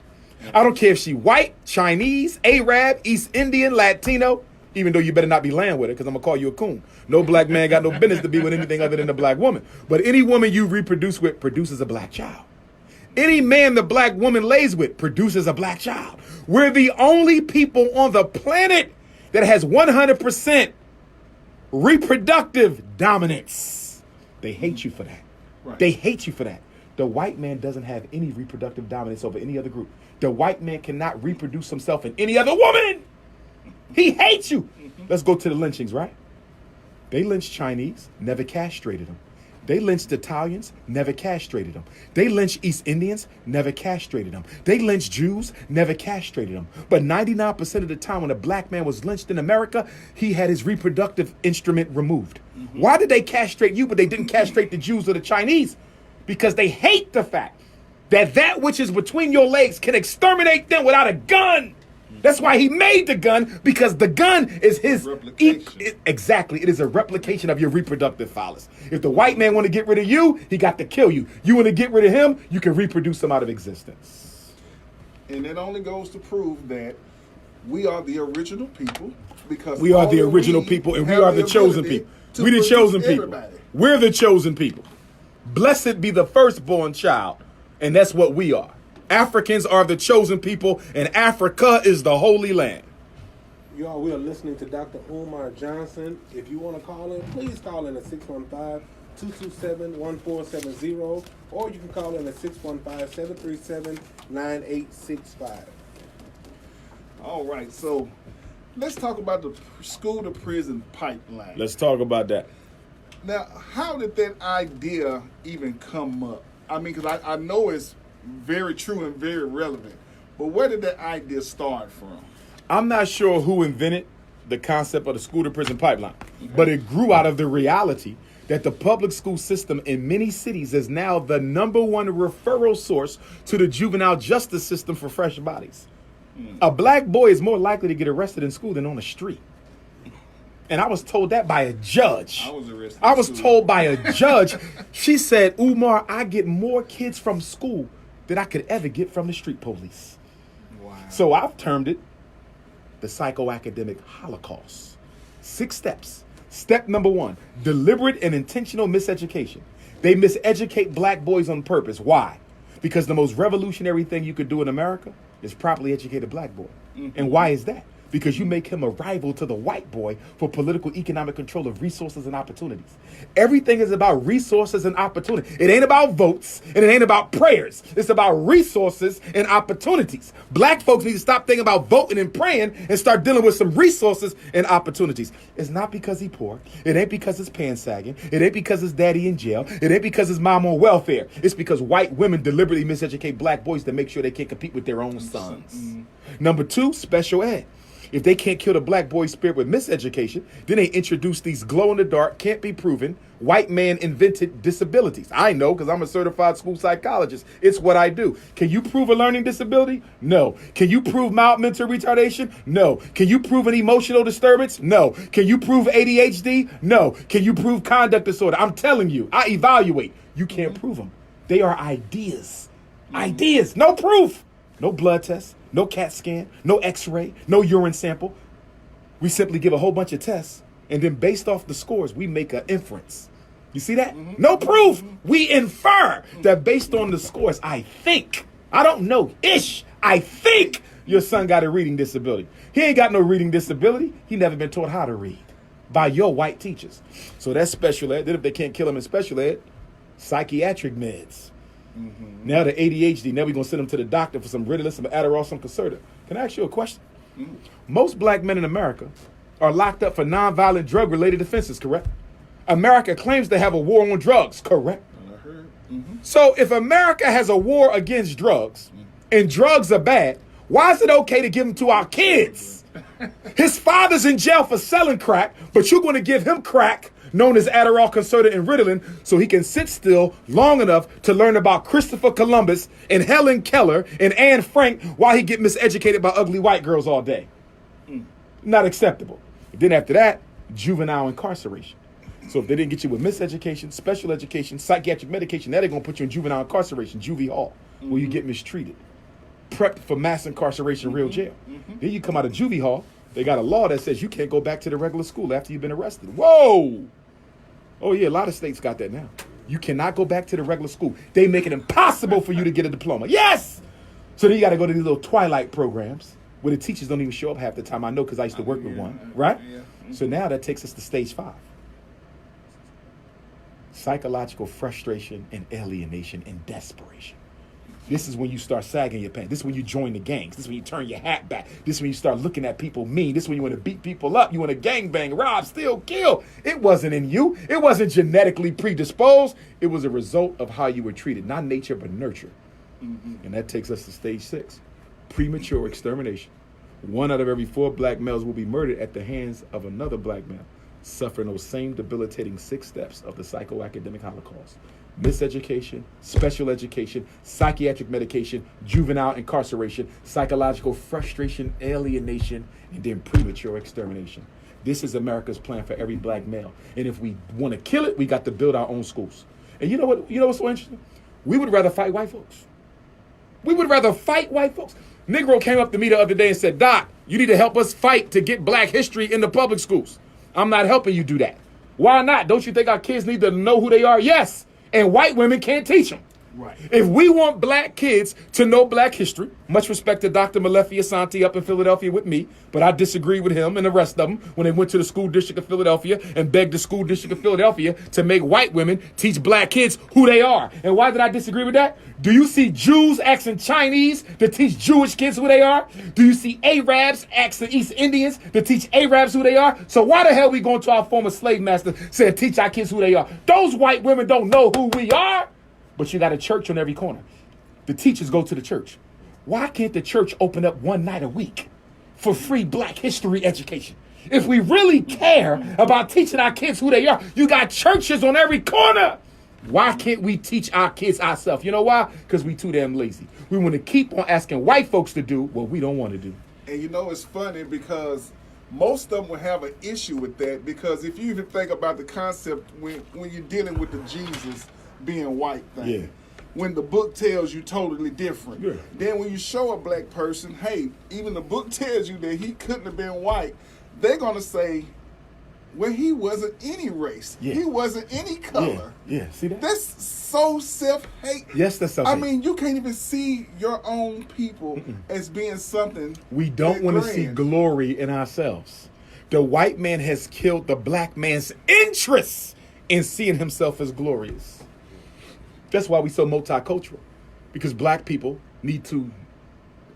I don't care if she white, Chinese, Arab, East Indian, Latino, even though you better not be laying with her because I'm going to call you a coon. No black man got no business to be with anything other than a black woman. But any woman you reproduce with produces a black child. Any man the black woman lays with produces a black child. We're the only people on the planet that has 100% reproductive dominance. They hate you for that. Right. They hate you for that. The white man doesn't have any reproductive dominance over any other group. The white man cannot reproduce himself in any other woman. He hates you. Let's go to the lynchings, right? They lynched Chinese, never castrated them. They lynched Italians, never castrated them. They lynched East Indians, never castrated them. They lynched Jews, never castrated them. But 99% of the time when a black man was lynched in America, he had his reproductive instrument removed. Why did they castrate you, but they didn't castrate the Jews or the Chinese? Because they hate the fact that which is between your legs can exterminate them without a gun. That's why he made the gun, because the gun is his replication. Exactly. It is a replication of your reproductive phallus. If the white man want to get rid of you, he got to kill you. You want to get rid of him, you can reproduce him out of existence. And it only goes to prove that we are the original people, because We are the original people, and we are the chosen people. We the chosen people. We're the chosen people. Blessed be the firstborn child, and that's what we are. Africans are the chosen people, and Africa is the holy land. Y'all, we are listening to Dr. Umar Johnson. If you want to call in, please call in at 615-227-1470, or you can call in at 615-737-9865. All right, so let's talk about the school to prison pipeline. Let's talk about that. Now, how did that idea even come up? I mean, because I know it's very true and very relevant, but where did that idea start from? I'm not sure who invented the concept of the school to prison pipeline, but it grew out of the reality that the public school system in many cities is now the #1 referral source to the juvenile justice system for fresh bodies. A black boy is more likely to get arrested in school than on the street. And I was told that by a judge. I was arrested. I was told by a judge. She said, Umar, I get more kids from school than I could ever get from the street police. Wow. So I've termed it the psychoacademic holocaust. 6 steps. Step number 1, deliberate and intentional miseducation. They miseducate black boys on purpose. Why? Because the most revolutionary thing you could do in America is properly educate a black boy. And why is that? Because you make him a rival to the white boy for political economic control of resources and opportunities. Everything is about resources and opportunity. It ain't about votes and it ain't about prayers. It's about resources and opportunities. Black folks need to stop thinking about voting and praying and start dealing with some resources and opportunities. It's not because he poor. It ain't because his pants sagging. It ain't because his daddy in jail. It ain't because his mom on welfare. It's because white women deliberately miseducate black boys to make sure they can't compete with their own sons. Number 2, special ed. If they can't kill the black boy's spirit with miseducation, then they introduce these glow-in-the-dark, can't-be-proven, white man-invented disabilities. I know because I'm a certified school psychologist. It's what I do. Can you prove a learning disability? No. Can you prove mild mental retardation? No. Can you prove an emotional disturbance? No. Can you prove ADHD? No. Can you prove conduct disorder? I'm telling you, I evaluate. You can't prove them. They are ideas. Ideas. No proof. No blood test. No CAT scan, no x-ray, no urine sample. We simply give a whole bunch of tests, and then based off the scores, we make an inference. You see that? No proof. We infer that based on the scores, I think, I don't know, I think your son got a reading disability. He ain't got no reading disability. He never been taught how to read by your white teachers. So that's special ed. Then if they can't kill him in special ed, psychiatric meds. Now the ADHD, now we're going to send them to the doctor for some Ritalin, some Adderall, some Concerta. Can I ask you a question? Most black men in America are locked up for nonviolent drug-related offenses, correct? America claims to have a war on drugs, correct? So if America has a war against drugs and drugs are bad, why is it okay to give them to our kids? His father's in jail for selling crack, but you're going to give him crack known as Adderall, Concerta, and Ritalin, so he can sit still long enough to learn about Christopher Columbus and Helen Keller and Anne Frank while he get miseducated by ugly white girls all day. Not acceptable. Then after that, juvenile incarceration. So if they didn't get you with miseducation, special education, psychiatric medication, now they're going to put you in juvenile incarceration, juvie hall, where you get mistreated. Prepped for mass incarceration, real jail. Then you come out of juvie hall, they got a law that says you can't go back to the regular school after you've been arrested. Whoa! Oh yeah, a lot of states got that now. You cannot go back to the regular school. They make it impossible for you to get a diploma. Yes! So then you got to go to these little twilight programs where the teachers don't even show up half the time. I know because I used to work with one, right? So now that takes us to stage 5. Psychological frustration and alienation and desperation. This is when you start sagging your pants. This is when you join the gangs. This is when you turn your hat back. This is when you start looking at people mean. This is when you want to beat people up. You want to gangbang, rob, steal, kill. It wasn't in you. It wasn't genetically predisposed. It was a result of how you were treated. Not nature, but nurture. And that takes us to stage 6. Premature extermination. 1 out of every 4 black males will be murdered at the hands of another black male, suffering those same debilitating 6 steps of the psychoacademic holocaust. Miseducation, special education, psychiatric medication, juvenile incarceration, psychological frustration, alienation, and then premature extermination. This is America's plan for every black male. And if we want to kill it, we got to build our own schools. And you know what? You know what's so interesting? We would rather fight white folks. We would rather fight white folks. Negro came up to me the other day and said, Doc, you need to help us fight to get black history in the public schools. I'm not helping you do that. Why not? Don't you think our kids need to know who they are? Yes. And white women can't teach them. Right. If we want black kids to know black history, much respect to Dr. Malefi Asante up in Philadelphia with me, but I disagree with him and the rest of them when they went to the school district of Philadelphia and begged the school district of Philadelphia to make white women teach black kids who they are. And why did I disagree with that? Do you see Jews asking Chinese to teach Jewish kids who they are? Do you see Arabs asking East Indians to teach Arabs who they are? So why the hell we going to our former slave master saying teach our kids who they are? Those white women don't know who we are. But you got a church on every corner. The teachers go to the church. Why can't the church open up one night a week for free Black history education. If we really care about teaching our kids who they are, you got churches on every corner. Why can't we teach our kids ourselves? You know why? Because we too damn lazy. We want to keep on asking white folks to do what we don't want to do. And you know, it's funny because most of them will have an issue with that, because if you even think about the concept when you're dealing with the Jesus being white thing, Yeah. when the book tells you totally different. Yeah. Then when you show a black person, hey, even the book tells you that he couldn't have been white, they're going to say, well, he wasn't any race. Yeah. He wasn't any color. Yeah, see that? That's so self-hate. Yes, that's self-hate. I mean, you can't even see your own people as being something. We don't that want to see grand. glory in ourselves. The white man has killed the black man's interest in seeing himself as glorious. That's why we so multicultural, because black people need to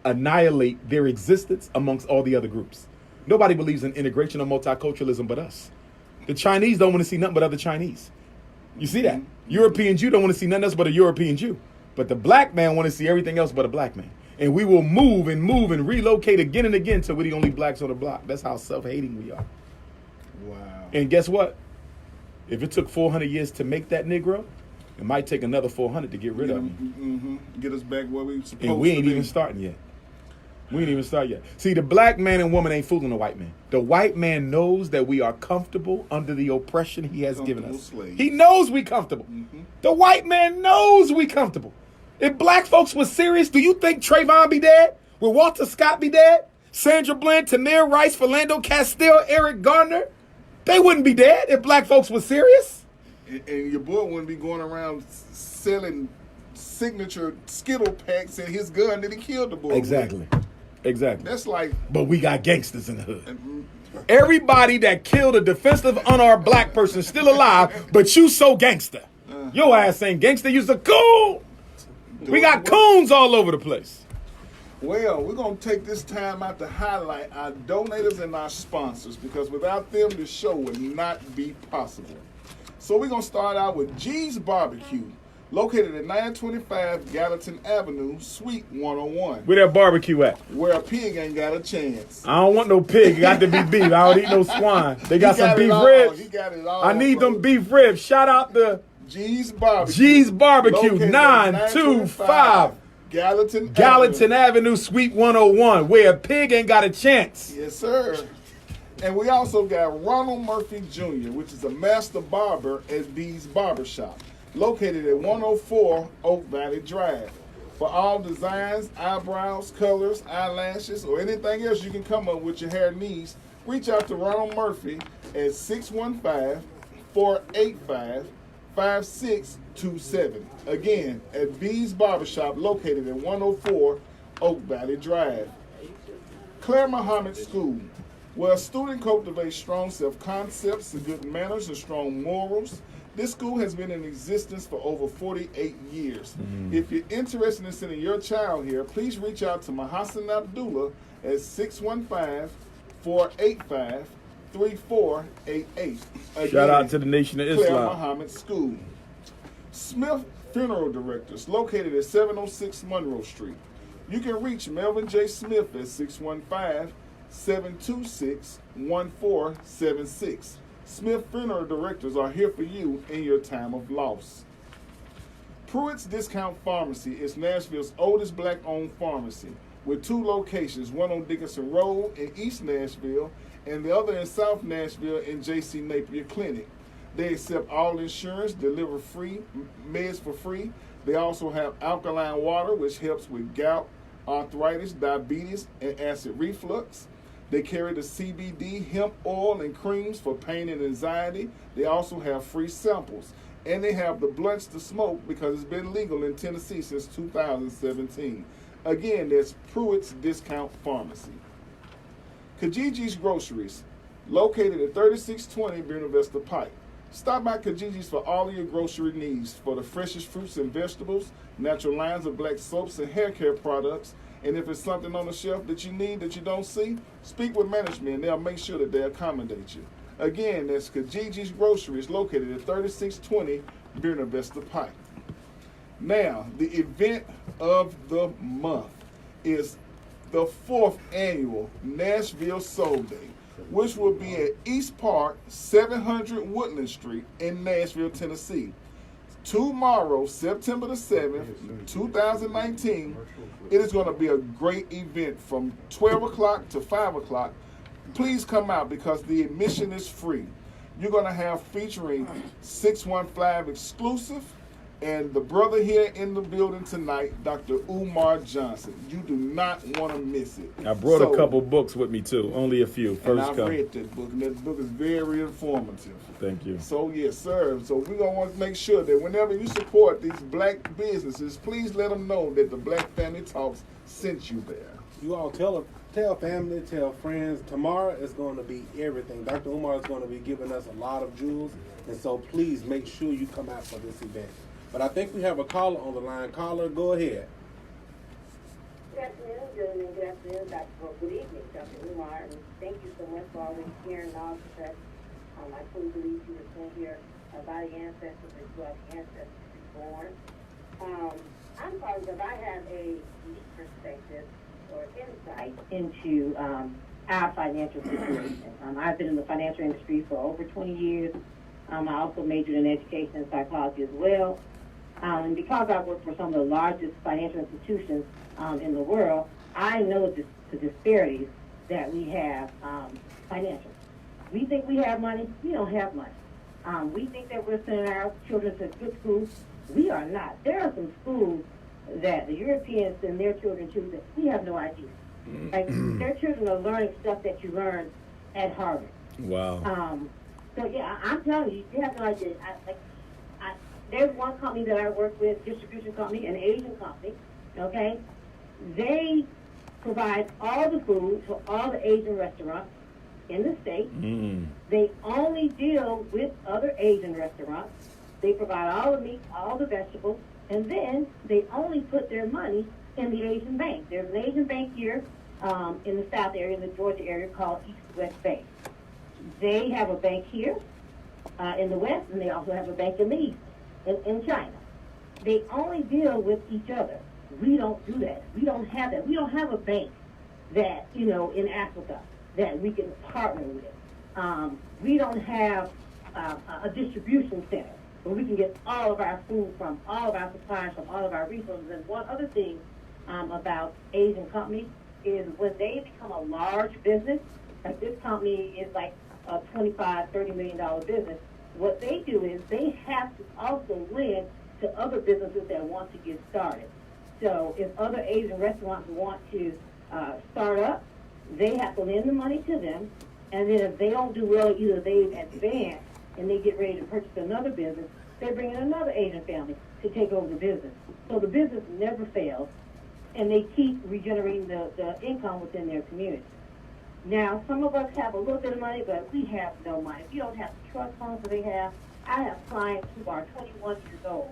annihilate their existence amongst all the other groups. Nobody believes in integration or multiculturalism but us. The Chinese don't want to see nothing but other Chinese. You see that? European Jew don't want to see nothing else but a European Jew. But the black man want to see everything else but a black man. And we will move and relocate again and again till we're the only blacks on the block. That's how self-hating we are. Wow. And guess what? If it took 400 years to make that Negro, it might take another 400 to get rid of him. Get us back where we supposed to be. And we ain't even starting yet. We ain't even started yet. See, the black man and woman ain't fooling the white man. The white man knows that we are comfortable under the oppression he has given us. Slaves. He knows we comfortable. The white man knows we comfortable. If black folks was serious, do you think Trayvon be dead? Will Walter Scott be dead? Sandra Bland, Tamir Rice, Philando Castile, Eric Garner? They wouldn't be dead if black folks was serious. And your boy wouldn't be going around selling signature Skittle packs and his gun that he killed the boy with. Exactly. That's like... But we got gangsters in the hood. Everybody that killed a defensive unarmed black person still alive, but you so gangster. Your ass ain't gangster, you's a coon. We got coons all over the place. Well, we're going to take this time out to highlight our donators and our sponsors, because without them, the show would not be possible. So we're going to start out with G's Barbecue, located at 925 Gallatin Avenue, Suite 101. Where that barbecue at? Where a pig ain't got a chance. I don't want no pig. It got to be beef. I don't eat no swine. They got some beef He ribs. got it all. I need brother. them beef ribs. Shout out to G's Barbecue. G's Barbecue, Located at 925 Gallatin Avenue, Suite 101, where a pig ain't got a chance. Yes, sir. And we also got Ronald Murphy Jr., which is a master barber at B's Barbershop, located at 104 Oak Valley Drive. For all designs, eyebrows, colors, eyelashes, or anything else you can come up with your hair needs, reach out to Ronald Murphy at 615-485-5627. Again, at B's Barbershop, located at 104 Oak Valley Drive. Claire Muhammad School, where a student cultivates strong self-concepts, good manners, and strong morals. This school has been in existence for over 48 years. If you're interested in sending your child here, please reach out to Mahassan Abdullah at 615-485-3488. Shout out to the Nation of Claire Islam. Muhammad School. Smith Funeral Directors, located at 706 Monroe Street. You can reach Melvin J. Smith at 615-726-1476. Smith Funeral Directors are here for you in your time of loss. Pruitt's Discount Pharmacy is Nashville's oldest black-owned pharmacy, with 2 locations, one on Dickinson Road in East Nashville and the other in South Nashville in J.C. Napier Clinic. They accept all insurance, deliver free meds for free. They also have alkaline water, which helps with gout, arthritis, diabetes, and acid reflux. They carry the CBD, hemp oil, and creams for pain and anxiety. They also have free samples. And they have the blunts to smoke because it's been legal in Tennessee since 2017. Again, that's Pruitt's Discount Pharmacy. Kajiji's Groceries, located at 3620 Buena Vista Pike. Stop by Kajiji's for all of your grocery needs for the freshest fruits and vegetables, natural lines of black soaps and hair care products. And if it's something on the shelf that you need that you don't see, speak with management and they'll make sure that they accommodate you. Again, that's Kajiji's Groceries, located at 3620 Buena Vista Pike. Now, the event of the month is the 4th annual Nashville Soul Day, which will be at East Park, 700 Woodland Street in Nashville, Tennessee. Tomorrow, September the 7th, 2019, it is going to be a great event from 12 o'clock to 5 o'clock. Please come out because the admission is free. You're going to have featuring 615 exclusive and the brother here in the building tonight, Dr. Umar Johnson. You do not want to miss it. I brought a couple books with me too, only a few. And I've read that book, and that book is very informative. Thank you. So yes, sir. So we're gonna want to make sure that whenever you support these black businesses, please let them know that the Black Family Talks sent you there. You all tell family, tell friends. Tomorrow is going to be everything. Dr. Umar is going to be giving us a lot of jewels, and so please make sure you come out for this event. But I think we have a caller on the line. Caller, go ahead. Good afternoon, gentlemen. Good afternoon, good evening, Dr. Umar. And thank you so much for always sharing knowledge with us. I truly believe you were sent here by the ancestors as well, the ancestors reborn. I'm calling because I have a unique perspective or insight into our financial situation. I've been in the financial industry for over 20 years. I also majored in education and psychology as well. And because I work for some of the largest financial institutions in the world, I know the disparities that we have financially. We think we have money. We don't have money. We think that we're sending our children to good schools. We are not. There are some schools that the Europeans send their children to that we have no idea. Like their children are learning stuff that you learn at Harvard. Wow. So yeah, I'm telling you, you have no idea. There's one company that I work with, distribution company, an Asian company, okay? They provide all the food for all the Asian restaurants in the state. They only deal with other Asian restaurants. They provide all the meat, all the vegetables, and then they only put their money in the Asian bank. There's an Asian bank here in the South area, in the Georgia area, called East West Bank. They have a bank here in the West, and they also have a bank in the East. In China. They only deal with each other. We don't do that. We don't have that. We don't have a bank that, in Africa that we can partner with. We don't have a distribution center where we can get all of our food from, all of our supplies from, all of our resources. And one other thing about Asian companies is when they become a large business, like this company is like a $25, $30 million business, what they do is they have to also lend to other businesses that want to get started. So if other Asian restaurants want to start up, they have to lend the money to them, and then if they don't do well, either they advance and they get ready to purchase another business, they bring in another Asian family to take over the business. So the business never fails, and they keep regenerating the income within their community. Now, some of us have a little bit of money, but we have no money. We don't have the trust funds that they have. I have clients who are 21 years old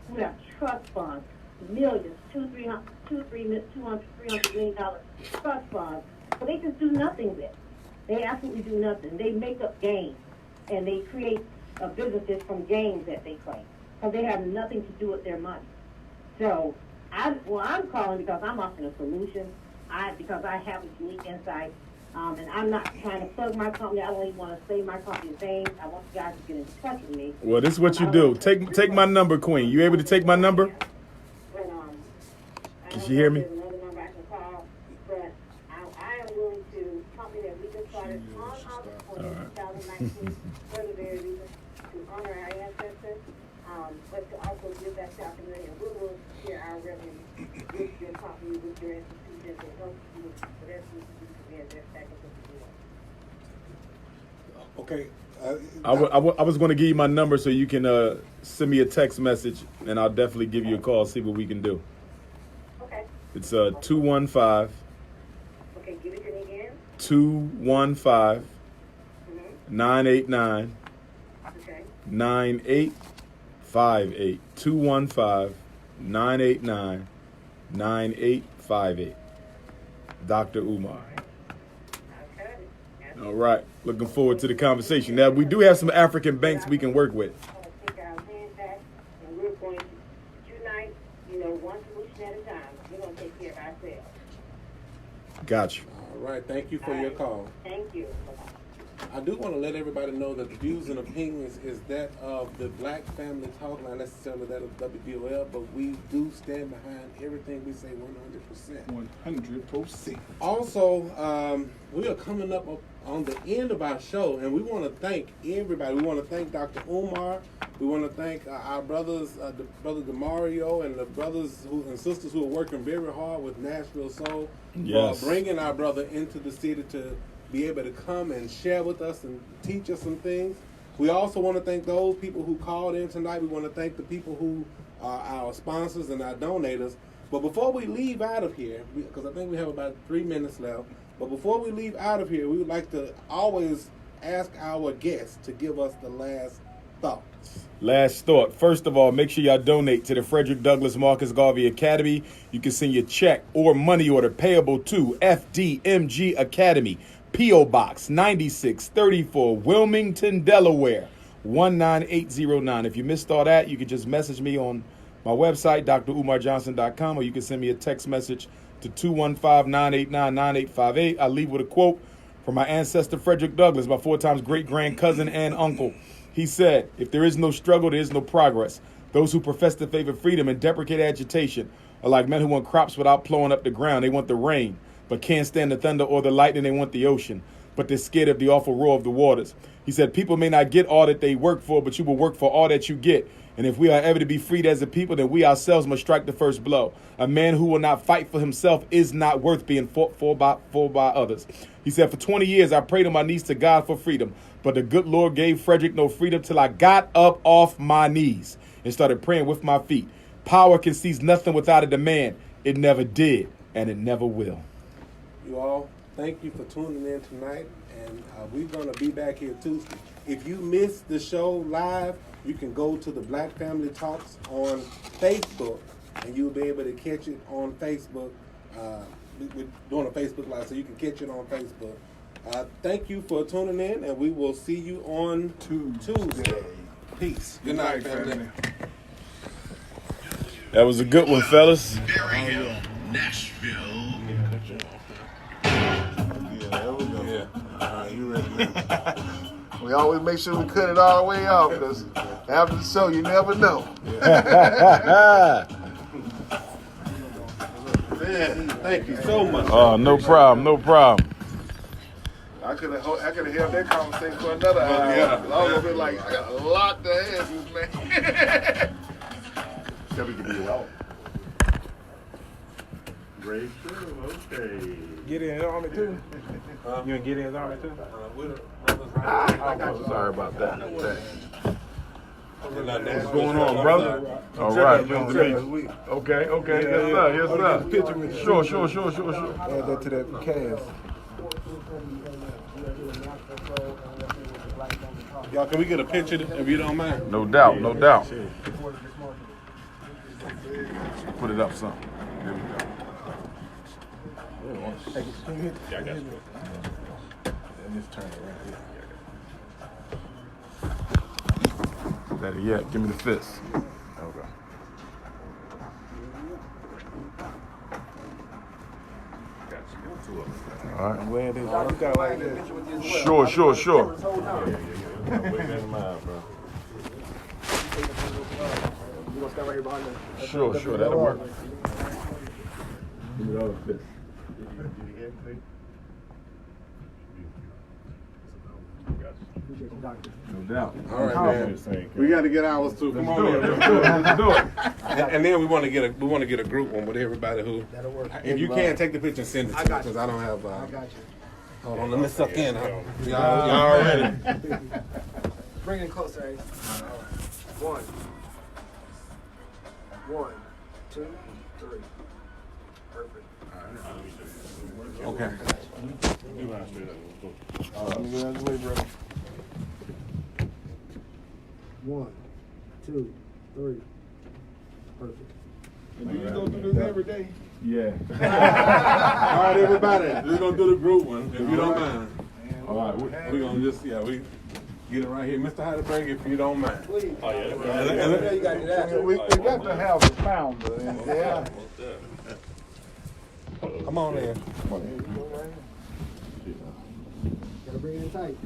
who have trust funds, millions, $200, $300 million trust funds, but they just do nothing with. They absolutely do nothing. They make up games, and they create businesses from games that they play, because they have nothing to do with their money. So, I'm calling because I'm offering a solution. Because I have a unique insight. And I'm not trying to plug my company. I don't even want to say my company's name. I want you guys to get in touch with me. Well, this is what you do. Take my number, Queen. You able to take my number? But, Can she hear me? There's another number I can call. But I am willing to, company that we just started on August 2019, for the very reason to honor our ancestors, but to also give that to our community. And we will share our revenue with your company, with your institution, and help you with whatever you do. Okay. I was going to give you my number so you can send me a text message, and I'll definitely give you a call, see what we can do. Okay. It's 215. Okay, give it to me again. 215 989 Okay. 9858. 215 989 9858. Dr. Umar. All right. Looking forward to the conversation. Now, we do have some African banks we can work with. Take our land back, and we're going to unite, one solution at a time. We're going to take care of ourselves. Got you. All right, thank you for your call. Thank you. I do want to let everybody know that the views and opinions is that of the Black Family Talk, not necessarily that of WDOL, but we do stand behind everything we say 100%. 100%. Also, we are coming up on the end of our show, and we want to thank everybody. We want to thank Dr. Umar. We want to thank our brothers, Brother DeMario, and the brothers and sisters who are working very hard with Nashville Soul Yes. for bringing our brother into the city to be able to come and share with us and teach us some things. We also want to thank those people who called in tonight. We want to thank the people who are our sponsors and our donators. But before we leave out of here, because I think we have about 3 minutes left, but before we leave out of here, we would like to always ask our guests to give us the last thoughts. Last thought. First of all, make sure y'all donate to the Frederick Douglass Marcus Garvey Academy. You can send your check or money order payable to FDMG Academy, P.O. Box 9634, Wilmington, Delaware, 19809. If you missed all that, you can just message me on my website, DrUmarJohnson.com, or you can send me a text message to 215-989-9858. I leave with a quote from my ancestor Frederick Douglass, my 4 times great-grand cousin and uncle. He said, "If there is no struggle, there is no progress. Those who profess to favor freedom and deprecate agitation are like men who want crops without plowing up the ground. They want the rain, but can't stand the thunder or the lightning. They want the ocean, but they're scared of the awful roar of the waters." He said, "People may not get all that they work for, but you will work for all that you get. And if we are ever to be freed as a people, then we ourselves must strike the first blow. A man who will not fight for himself is not worth being fought for by others." He said, "For 20 years, I prayed on my knees to God for freedom, but the good Lord gave Frederick no freedom till I got up off my knees and started praying with my feet. Power can seize nothing without a demand. It never did, and it never will." You all, thank you for tuning in tonight, and we're going to be back here Tuesday. If you missed the show live, you can go to the Black Family Talks on Facebook, and you'll be able to catch it on Facebook. We're doing a Facebook Live, so you can catch it on Facebook. Thank you for tuning in, and we will see you on Tuesday. Peace. Good night, family. That was a good one, fellas. Nashville. You ready? We always make sure we cut it all the way off, because after the show, you never know. Man, thank you so much. Oh, no problem, no problem. I could have held that conversation for another hour. Yeah. I was gonna be like, I got a lot to ask this man. Shelby can be well. Great show, okay. Get in his army too? You gonna get in his army too? Sorry about that. What's going on, brother? All right, pleased to meet you. Okay, yes sir. Sure. Add that to that cast. Y'all, can we get a picture if you don't mind? No doubt. Put it up some. There we go. Yeah, I got you. Just turn it right here. Better yet, give me the fist. Okay. All right. I'm glad they got like that. Sure. Wait that in mind, bro. You gonna stand right here behind them? Sure, that'll work. Give me the other fist. No doubt. All right, man. We got to get ours too. Come on, Let's do it. And then we want to get a group one with everybody who. That'll work. If you can, take the picture and send it to me, because I don't have. I got you. Hold on, let me suck in. Y'all ready? Bring it closer, Ace. 1, 2, 3. Perfect. Okay. Let me get out of the way, bro. 1, 2, 3. Perfect. And you go through this every day? Yeah. All right, everybody. We're gonna do the group one, if you don't mind. All right. We're gonna just we get it right here, Mr. Heidelberg, if you don't mind. Please. Oh yeah. You got to that. We got to have a founder. Yeah. Come on in. Come on in. Bring it in tight.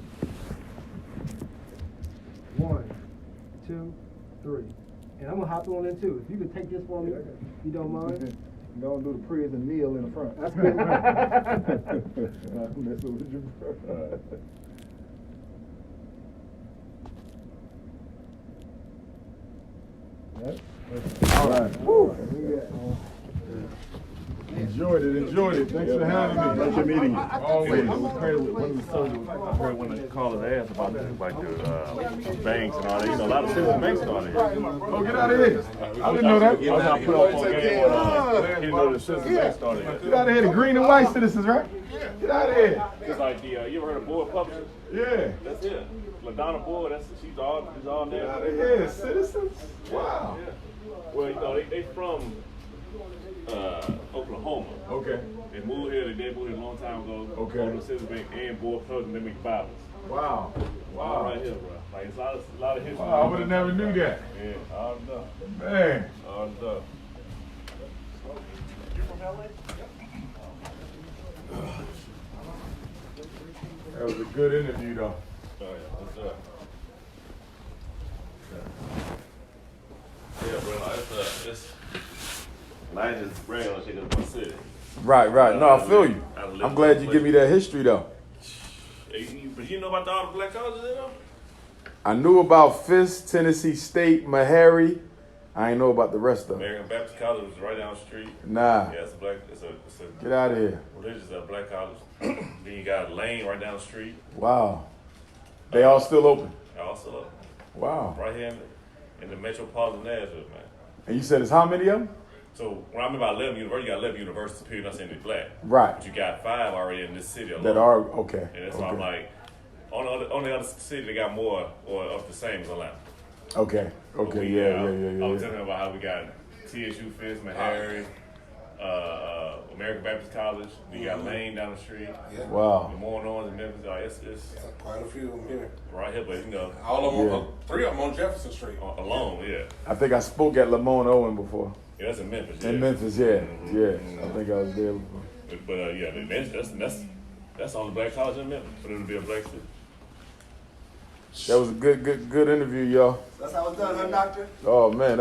1, 2, 3. And I'm gonna hop on in too. If you could take this for me, if you don't mind. Don't do the prison kneel in the front. That's good. I'm messing with you, bro. All right. Woo. Enjoyed it. Thanks for having me. Pleasure meeting you. Always. I heard when they called and asked about like the banks and all that. You know, a lot of civil banks started here. Oh, get out of here. I didn't know that. I was out put up on game when he didn't know the civil banks started here. Get out of here. The green and white citizens, right? Get out of here. Just like you ever heard of Board Publishers? Yeah. That's it. LaDonna Board, she's all there. Get out of here, citizens. Wow. Yeah. Well, you know, they from Oklahoma. Okay. They moved here. They moved here a long time ago. Okay. Oklahoma Citizens Bank and Board Publishers, they make Bibles. Wow. All right here, bro. Like it's a lot of history. Wow, I would have never knew that. Yeah, all the stuff. Man. All the stuff. You from LA? That was a good interview, though. Oh yeah, what's up? Yeah, bro, it's life is brand on shit in my city. Right. No, I feel you. I'm glad you give me that history, though. But you know about all the black colleges, you know? I knew about Fisk, Tennessee State, Meharry. I ain't know about the rest of them. American Baptist College was right down the street. Nah. Yeah, it's a Get out of here. religious black college. Then you got Lane right down the street. Wow. They all still open. Also, Wow. right here in the metropolitan Nashville, man. And you said it's how many of them? So when I mean about 11 universities, you got 11 universities, period, not saying they're black. Right. But you got 5 already in this city alone. That are, okay. And that's why I'm like, on the other city, they got more or of the same as Atlanta. Okay. I was Yeah. telling you about how we got TSU, Fisk, Meharry, American Baptist College. We got Lane down the street. Yeah. Wow. Lemoyne Owens in Memphis. It's Quite a few of them here. right here, but you know, All of them, 3 of them on Jefferson Street. alone, yeah. I think I spoke at Lemoyne Owen before. Yeah, that's in Memphis. Yeah. In Memphis, yeah. Yeah. I think I was there before. But yeah, that's on the black college in Memphis, for them to be a black city. That was a good interview, y'all. That's how it's done, huh, doctor? Oh, man.